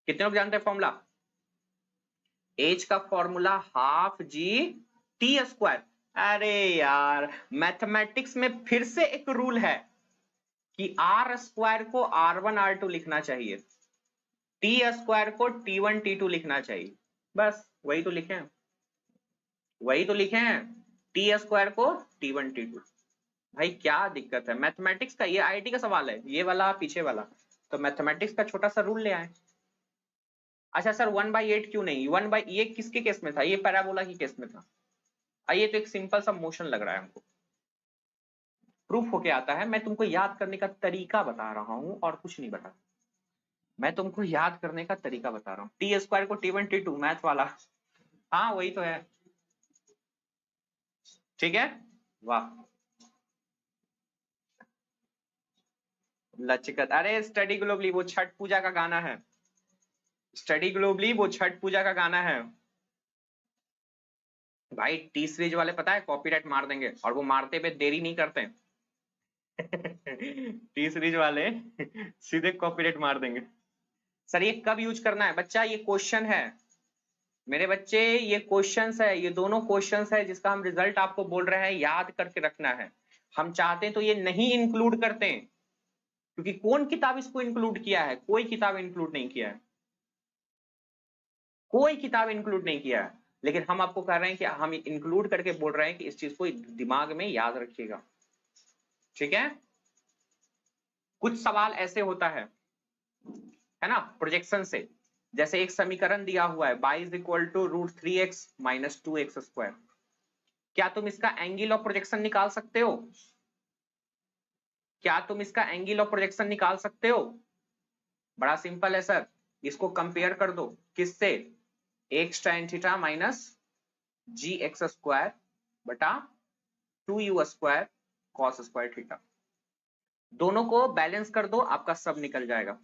कितने लोग जानते हैं फॉर्मूला, एच का formula half g t square. अरे यार मैथमेटिक्स में फिर से एक रूल है कि आर स्क्वायर को R1 R2 लिखना चाहिए, टी स्क्वायर को T1 T2 लिखना चाहिए, बस वही तो लिखे हैं, वही तो लिखे हैं, टी स्क्वायर को T1 T2। भाई क्या दिक्कत है, मैथमेटिक्स का ये आईटी का सवाल है, ये वाला पीछे वाला, तो मैथमेटिक्स का छोटा सा रूल ले आए। अच्छा सर 1/8 क्यों नहीं, 1 ये किसके केस में था, ये पैराबोला की केस में था, आइए तो एक सिंपल सा मोशन लग रहा है हमको, प्रूफ होके आता है, मैं तुमको याद करने का तरीका बता रहा हूं और कुछ नहीं बता, मैं तुमको याद करने का तरीका बता रहा हूँ, टी स्क्वायर को T1 T2 मैथ वाला, हाँ वही तो है, ठीक है, वाह लचकत, अरे स्टडी ग्लोबली वो छठ पूजा का गाना है, स्टडी ग्लोबली वो छठ पूजा का गाना है भाई, टी सीरीज वाले पता है कॉपीराइट मार देंगे, और वो मारते पे देरी नहीं करते टी सीरीज वाले सीधे कॉपीराइट मार देंगे। सर ये कब यूज करना है बच्चा, ये क्वेश्चन है मेरे बच्चे, ये क्वेश्चंस है, ये दोनों क्वेश्चंस है जिसका हम रिजल्ट आपको बोल रहे हैं याद करके रखना है। हम चाहते हैं तो ये नहीं इंक्लूड करते हैं, क्योंकि कौन किताब इसको इंक्लूड किया है, कोई किताब इंक्लूड नहीं किया है, कोई किताब इंक्लूड नहीं किया है, लेकिन हम आपको कह रहे हैं कि हम इंक्लूड करके बोल रहे हैं कि इस चीज को दिमाग में याद रखिएगा, ठीक है। कुछ सवाल ऐसे होता है ना, प्रोजेक्शन से, जैसे एक समीकरण दिया हुआ है y is equal to √3x minus 2x square, क्या तुम इसका एंगल ऑफ प्रोजेक्शन निकाल सकते हो, क्या तुम इसका एंगल ऑफ प्रोजेक्शन निकाल सकते हो, बड़ा सिंपल है सर, इसको कंपेयर कर दो किससे, x tan theta minus g x square बटा 2u square cos square theta, दोनों को बैलेंस कर दो, आपका सब निकल जाएगा,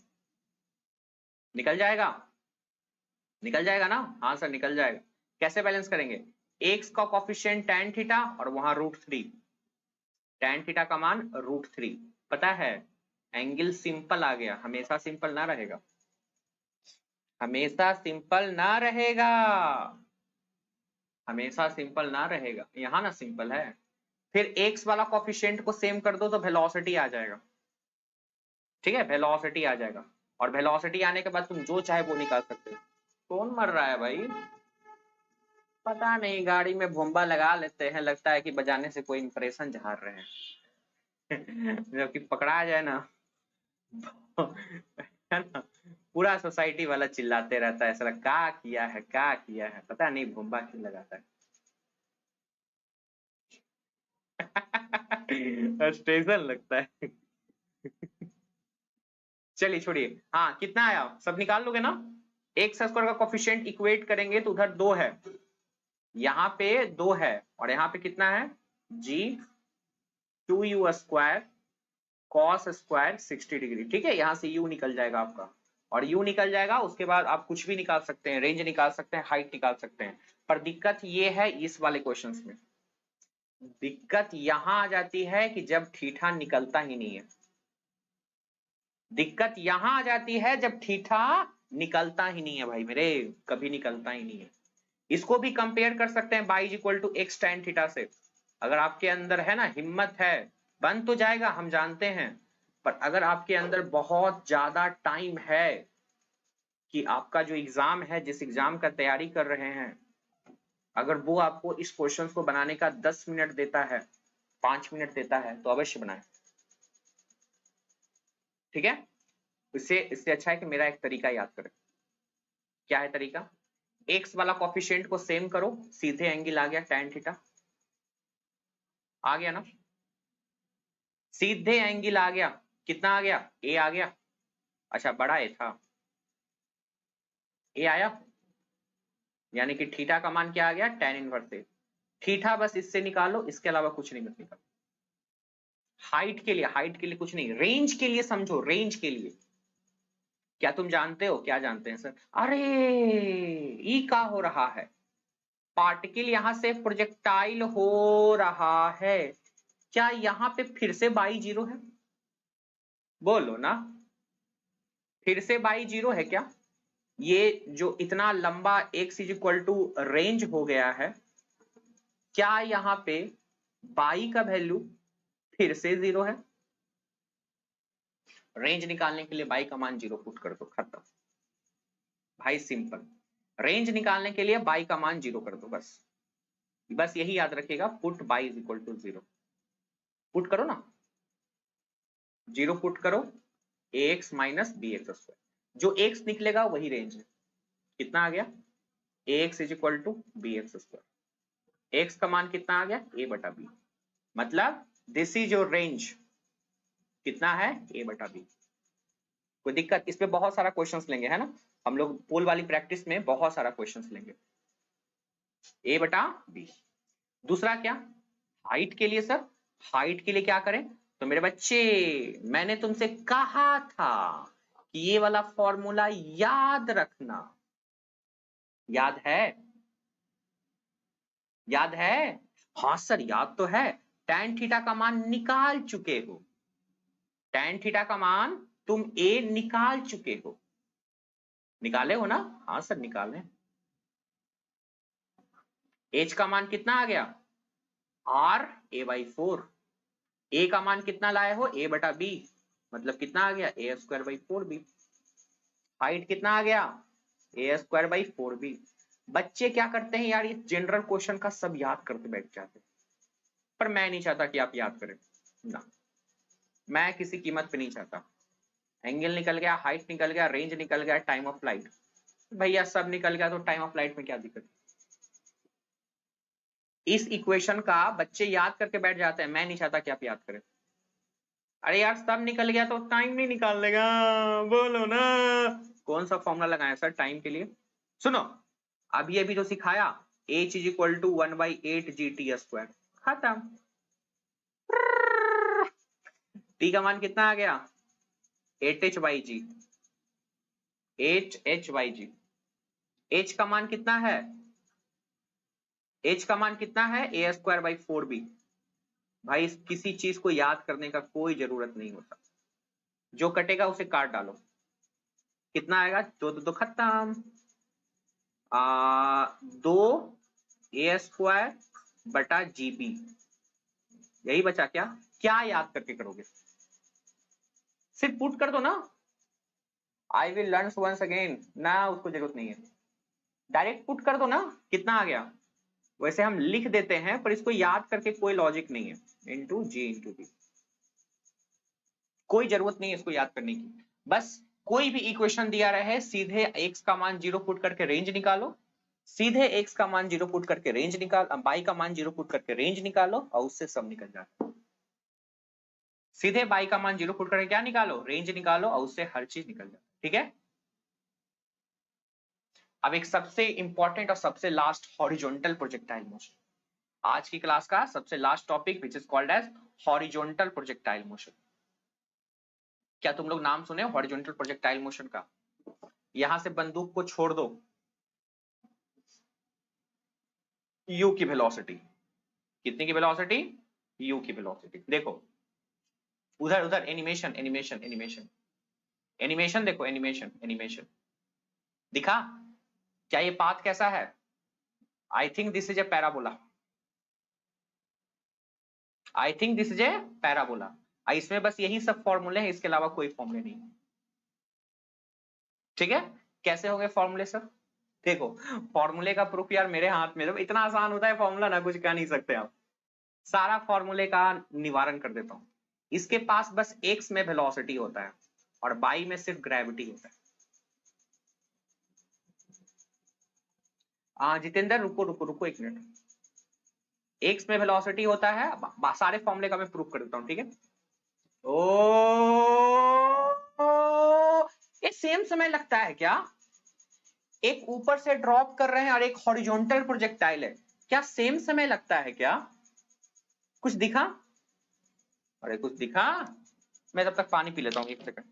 निकल जाएगा, निकल जाएगा ना, हाँ सर निकल जाएगा। कैसे बैलेंस करेंगे, x का कॉफिशिएंट tan थीटा और वहां √3, tan थीटा का मान √3, पता है एंगल सिंपल आ गया, हमेशा सिंपल ना रहेगा, हमेशा सिंपल ना रहेगा, हमेशा सिंपल ना रहेगा, यहाँ ना सिंपल है। फिर x वाला कॉफिशिएंट को सेम कर दो तो वेलोसिटी आ जाएगा, ठीक है, वेलोसिटी आ जाएगा, और वेलोसिटी आने के बाद तुम जो चाहे वो निकाल सकते हो। कौन मर रहा है भाई, पता नहीं, गाड़ी में भोंबा लगा लेते हैं, लगता है कि बजाने से कोई इंप्रेशन झाड़ रहे हैं जबकि पकड़ा जाए ना है ना, पूरा सोसाइटी वाला चिल्लाते रहता है, साला क्या किया है, क्या किया है, पता नहीं भोंबा क्यों लगाता है स्टेशन लगता है चलिए छोड़िए, हाँ कितना आया, सब निकाल लोगे ना, एक्स स्क्वायर का कोफिशिएंट इक्वेट करेंगे तो उधर 2 है, यहाँ पे 2 है, और यहाँ पे कितना है जी 2u square cos square 60 degree. ठीक है, यहाँ से u निकल जाएगा आपका, और u निकल जाएगा, उसके बाद आप कुछ भी निकाल सकते हैं, रेंज निकाल सकते हैं, हाइट निकाल सकते हैं। पर दिक्कत ये है इस वाले क्वेश्चंस में, दिक्कत यहां आ जाती है कि जब थीटा निकलता ही नहीं है, दिक्कत यहां आ जाती है जब थीटा निकलता ही नहीं है भाई मेरे, कभी निकलता ही नहीं है। इसको भी कंपेयर कर सकते हैं y equal to x tan theta से। अगर आपके अंदर है ना हिम्मत है, बन तो जाएगा हम जानते हैं, पर अगर आपके अंदर बहुत ज्यादा टाइम है कि आपका जो एग्जाम है, जिस एग्जाम का तैयारी कर रहे हैं, अगर वो आपको इस क्वेश्चन को बनाने का 10 मिनट देता है, 5 मिनट देता है, तो अवश्य बनाएं। ठीक है, इससे अच्छा है कि मेरा एक तरीका याद करें। क्या है तरीका? एक्स वाला कॉफिशिएंट को सेम करो, सीधे एंगल आ गया tan थीटा, आ गया ना, सीधे एंगल आ गया, कितना आ गया? ए आ गया। अच्छा बड़ा ए था, ए आया, यानी कि थीटा का मान क्या आ गया? tan इनवर्स ए। थीटा बस इससे निकालो, इसके अलावा कुछ नहीं मत निकालो। हाइट के लिए, हाइट के लिए कुछ नहीं, रेंज के लिए समझो, रेंज के लिए। क्या तुम जानते हो, क्या जानते हैं सर? अरे ई का हो रहा है, पार्टिकल यहां से प्रोजेक्टाइल हो रहा है, क्या यहां पे फिर से बाई जीरो है? बोलो ना, फिर से बाई जीरो है क्या? ये जो इतना लंबा x is equal to range हो गया है, क्या यहां पे बाई का वैल्यू फिर से जीरो है? रेंज निकालने के लिए बाई का मान जीरो पुट कर दो, खत्म भाई, सिंपल। रेंज निकालने के लिए बाई का मान जीरो कर दो, बस बस यही याद रखिएगा, put y is equal to zero. Put करो ना, जीरो पुट करो, ax minus b x square, जो x निकलेगा वही रेंज है। कितना आ गया? ax is equal to b x square, x का मान कितना आ गया? a बटा बी, मतलब दिस इज योर रेंज, कितना है? a बटा बी। कोई दिक्कत? इस पे बहुत सारा क्वेश्चंस लेंगे, है ना, हम लोग पोल वाली प्रैक्टिस में बहुत सारा क्वेश्चंस लेंगे। a बटा बी। दूसरा क्या? हाइट के लिए सर, हाइट के लिए क्या करें? तो मेरे बच्चे, मैंने तुमसे कहा था कि ये वाला फॉर्मूला याद रखना, याद है? याद है? हाँ सर याद तो है, tan थीटा का मान निकाल चुके हो, tan थीटा का मान तुम a निकाल चुके हो, निकाले हो ना? हाँ सर निकाले। h का मान कितना आ गया? r a बाई 4, a का मान कितना लाए हो? a बटा b, मतलब कितना आ गया? a square by 4b। Height कितना आ गया? a square by 4b। बच्चे क्या करते हैं यार, ये जनरल क्वेश्चन का सब याद करते बैठ जाते हैं, पर मैं नहीं चाहता कि आप याद करें ना, मैं किसी कीमत पे नहीं चाहता। एंगल निकल गया, हाइट निकल गया, रेंज निकल गया, टाइम ऑफ फ्लाइट, भैया सब निकल गया, तो टाइम ऑफ फ्लाइट में क्या दिक्कत? इस इक्वेशन का बच्चे याद करके बैठ जाते हैं, मैं नहीं चाहता कि आप याद करें। अरे यार सब निकल गया तो टाइम नहीं निकाल लेगा, बोलो ना। कौन सा फॉर्मूला लगाया सर टाइम के लिए? सुनो, अभी तो सिखाया, h is equal to 1/8 gt square, खत्म। t का मान कितना आ गया? 8h by g, 8h by g. h का मान कितना है? h का मान कितना है? a square by 4b। भाई किसी चीज को याद करने का कोई जरूरत नहीं होता, जो कटेगा उसे काट डालो, कितना आएगा? दो दो, खत्म। 2 a स्क्वायर बटा जीबी, यही बचा। क्या क्या याद करके करोगे? सिर्फ पुट कर दो ना, I will learn once again ना, उसको जरूरत नहीं है, डायरेक्ट पुट कर दो ना, कितना आ गया? वैसे हम लिख देते हैं, पर इसको याद करके कोई लॉजिक नहीं है, इंटू जी इंटू बी, कोई जरूरत नहीं है इसको याद करने की। बस कोई भी इक्वेशन दिया रहे, सीधे x का मान 0 पुट करके रेंज निकालो, सीधे x का मान 0 पुट करके रेंज निकाल, y का मान 0 पुट करके रेंज निकालो, और उससे सब निकल जाता है। सीधे y का मान 0 पुट करके क्या निकालो? रेंज निकालो, और उससे हर चीज निकल जाती है। ठीक है, अब एक सबसे इंपॉर्टेंट और सबसे लास्ट, हॉरिजॉन्टल प्रोजेक्टाइल मोशन, आज की क्लास का सबसे last topic, which is called as horizontal projectile motion. क्या तुम लोग नाम सुने हॉरिजॉन्टल प्रोजेक्टाइल मोशन का? यहां से बंदूक को छोड़ दो, यू की वेलोसिटी, कितनी की वेलोसिटी? यू की वेलोसिटी। देखो उधर उधर एनिमेशन एनिमेशन एनिमेशन एनिमेशन देखो, एनिमेशन एनिमेशन दिखा क्या? ये पाथ कैसा है? I think this is a parabola, I think this is a parabola. इसमें बस यही सब फॉर्मूले हैं, इसके अलावा कोई फॉर्मूले नहीं। ठीक है, कैसे होंगे फॉर्मूले सर? देखो फॉर्मूले का प्रूफ यार मेरे हाथ में, जब इतना आसान होता है फॉर्मूला ना, कुछ कह नहीं सकते आप। सारा फॉर्मूले का निवारण कर देता हूं। इसके पास बस एक्स में वेलोसिटी होता है और बाई में सिर्फ ग्रेविटी होता है। जितेंद्र रुको रुको रुको एक मिनट, एक्स में वेलोसिटी होता है, सारे फॉर्मूले का मैं प्रूफ कर देता हूं, ठीक है? ये सेम समय लगता है क्या? एक ऊपर से ड्रॉप कर रहे हैं और एक हॉरिजॉन्टल प्रोजेक्टाइल है, क्या सेम समय लगता है क्या? कुछ दिखा? अरे कुछ दिखा? मैं तब तक पानी पी लेता हूँ, एक सेकंड।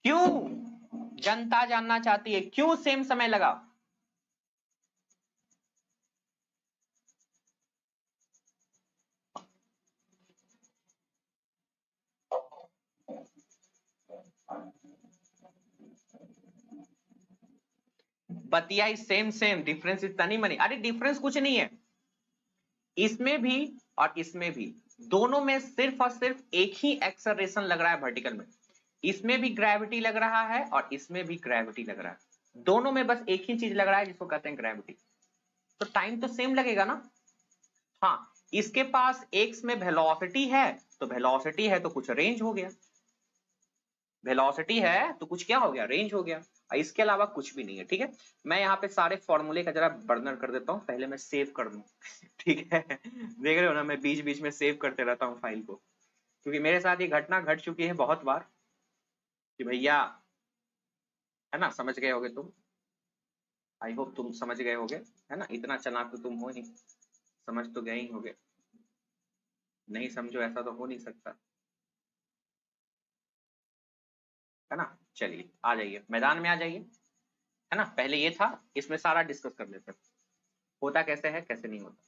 क्यों? जनता जानना चाहती है क्यों सेम समय लगा? बतिया सेम सेम, डिफरेंस इतना नहीं मनी। अरे डिफरेंस कुछ नहीं है, इसमें भी और इसमें भी, दोनों में सिर्फ और सिर्फ एक ही एक्सेलरेशन लग रहा है वर्टिकल में। इसमें भी ग्रेविटी लग रहा है और इसमें भी ग्रेविटी लग रहा है, दोनों में बस एक ही चीज लग रहा है जिसको कहते हैं ग्रेविटी। तो टाइम तो सेम लगेगा ना? हाँ, इसके पास एक्स में वेलोसिटी है, तो वेलोसिटी है तो कुछ रेंज हो गया, वेलोसिटी है तो कुछ क्या हो गया? रेंज हो गया। इसके अलावा कुछ भी नहीं है। ठीक है, मैं यहाँ पे सारे फॉर्मूले का जरा बर्नर कर देता हूँ, पहले मैं सेव कर दूं। ठीक है, देख रहे हो ना, मैं बीच बीच में सेव करते रहता हूँ फाइल को, क्योंकि मेरे साथ ये घटना घट चुकी है बहुत बार कि भैया, है ना, समझ गए होगे तुम। आई होप तुम समझ गए होगे, है ना, इतना चालाक तो तुम हो ही, समझ तो गए ही होगे। नहीं समझो ऐसा तो हो नहीं सकता, है ना। चलिए आ जाइए, मैदान में आ जाइए, है ना। पहले ये था, इसमें सारा डिस्कस कर लेते हैं, होता कैसे है कैसे नहीं होता।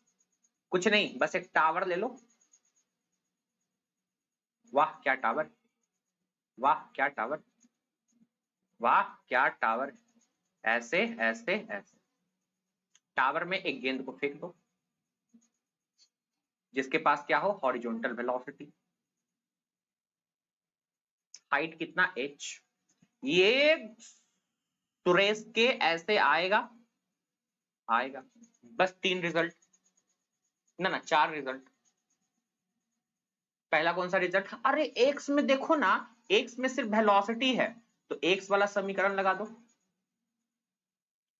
कुछ नहीं, बस एक टावर ले लो। वाह क्या टावर, वाह क्या टावर, वाह क्या टावर। ऐसे ऐसे ऐसे टावर में एक गेंद को फेंक दो, जिसके पास क्या हो? Horizontal velocity. हाइट कितना? h। ये सुरेश के ऐसे आएगा, आएगा। बस 3 रिजल्ट, ना ना 4 रिजल्ट। पहला कौन सा रिजल्ट? अरे एक्स में देखो ना, एक्स में सिर्फ वेलोसिटी है, तो एक्स वाला समीकरण लगा दो।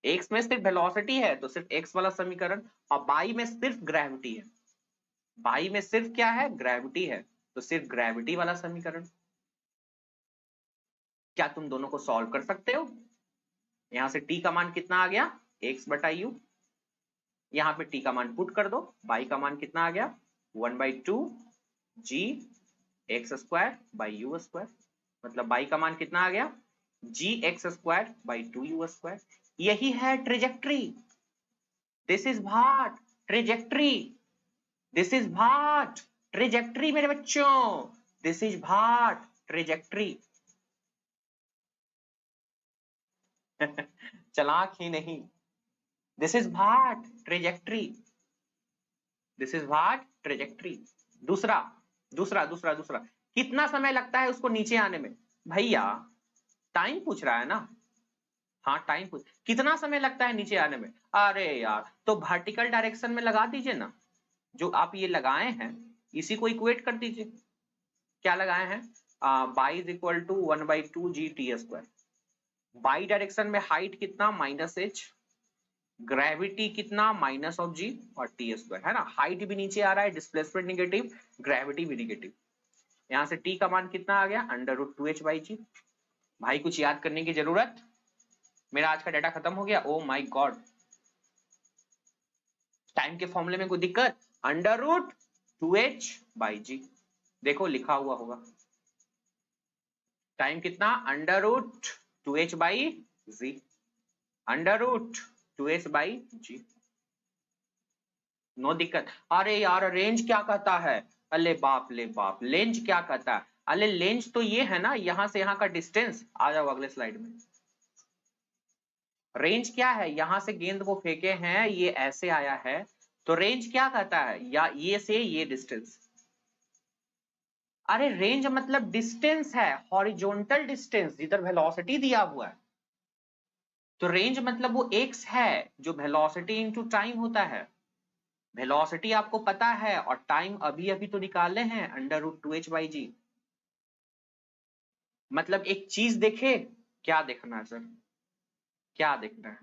एक्स में सिर्फ वेलोसिटी है तो सिर्फ एक्स वाला समीकरण, और बाई में सिर्फ ग्रेविटी है, बाई में सिर्फ क्या है? ग्रेविटी है, तो सिर्फ ग्रेविटी वाला समीकरण। क्या तुम दोनों को सॉल्व कर सकते हो? यहां से टी का मान कितना आ गया? एक्स बटा यू। यहां पे टी का मान पुट कर दो, बाई का मान कितना आ गया? 1/2 g x square by u square. मतलब बाई का मान कितना आ गया? G x square by 2 u square. यही है trajectory, this is that trajectory, this is that trajectory मेरे बच्चों, दिस इज भाट ट्रेजेक्ट्री। चलाक ही नहीं, this is that trajectory, this is that trajectory. दूसरा दूसरा दूसरा दूसरा, कितना समय लगता है उसको नीचे आने में? भैया टाइम पूछ रहा है ना, हाँ टाइम पूछ, कितना समय लगता है नीचे आने में? अरे यार तो वर्टिकल डायरेक्शन में लगा दीजिए ना, जो आप ये लगाए हैं इसी को इक्वेट कर दीजिए। क्या लगाए हैं? Y is equal to 1/2 g t square. Y direction में हाइट कितना? -h, ग्रेविटी कितना? -of g और टी स्क्वायर, है ना। हाइट भी नीचे आ रहा है, डिस्प्लेसमेंट निगेटिव, ग्रेविटी भी निगेटिव। यहां से टी का मान कितना आ गया? √2h/g। भाई कुछ याद करने की जरूरत? मेरा आज का डाटा खत्म हो गया। ओ माय गॉड, टाइम के फॉर्मूले में कोई दिक्कत? Under root 2h/g। देखो लिखा हुआ होगा टाइम कितना, under root 2h/g, under root 2h/g। No दिक्कत। अरे यार रेंज क्या कहता है, अले बाप ले बाप, लेंज क्या कहता है, अरे लेंज तो ये है ना यहां से यहां का डिस्टेंस। आ जाओ अगले स्लाइड में। रेंज क्या है, यहां से गेंद को फेंके हैं, ये ऐसे आया है, तो रेंज क्या कहता है, या ये से ये डिस्टेंस। अरे रेंज मतलब डिस्टेंस है, हॉरिजॉन्टल डिस्टेंस जिधर वेलोसिटी दिया हुआ है। तो रेंज मतलब वो x है जो वेलोसिटी इनटू टाइम होता है। वेलोसिटी आपको पता है और टाइम अभी अभी तो निकाले हैं, अंडर रूट 2h/g। मतलब एक चीज देखे, क्या देखना है सर, क्या देखना है,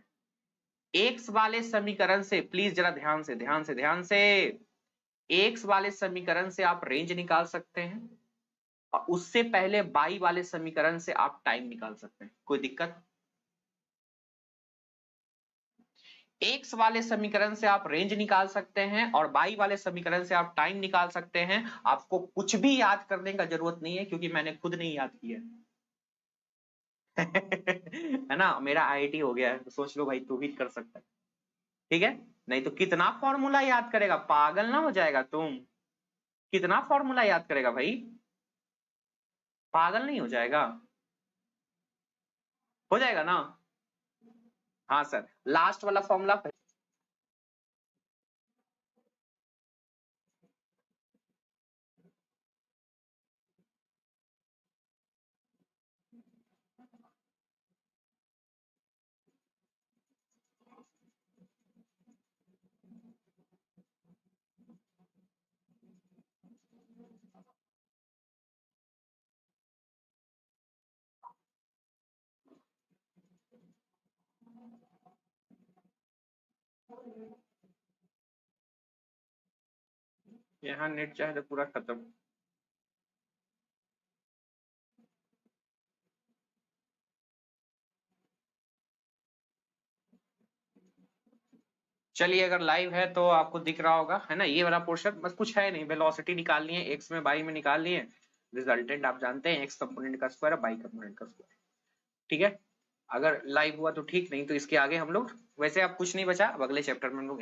एक्स वाले समीकरण से, प्लीज जरा ध्यान से ध्यान से ध्यान से, एक्स वाले समीकरण से आप रेंज निकाल सकते हैं और उससे पहले बाई वाले समीकरण से आप टाइम निकाल सकते हैं, कोई दिक्कत। एक्स वाले समीकरण से आप रेंज निकाल सकते हैं और बाई वाले समीकरण से आप टाइम निकाल सकते हैं। आपको कुछ भी याद करने का जरूरत नहीं है क्योंकि मैंने खुद नहीं याद किया है ना, मेरा आईआईटी हो गया है, तो सोच लो भाई तू भी कर सकता है, ठीक है। नहीं तो कितना फॉर्मूला याद करेगा, पागल ना हो जाएगा तुम, कितना फॉर्मूला याद करेगा भाई, पागल नहीं हो जाएगा, हो जाएगा ना। हाँ सर, लास्ट वाला फॉर्मूला। यहाँ नेट चाहे तो पूरा खत्म। चलिए अगर लाइव है तो आपको दिख रहा होगा, है ना, ये वाला पोर्शन बस, कुछ है नहीं, वेलोसिटी निकालनी है, एक्स में बाई में निकालनी है, रिजल्टेंट आप जानते हैं एक्स कंपोनेंट का स्क्वायर बाई कंपोनेंट का स्क्वायर, ठीक है। अगर लाइव हुआ तो ठीक, नहीं तो इसके आगे हम लोग, वैसे अब कुछ नहीं बचा, अब अगले चैप्टर में हम लोग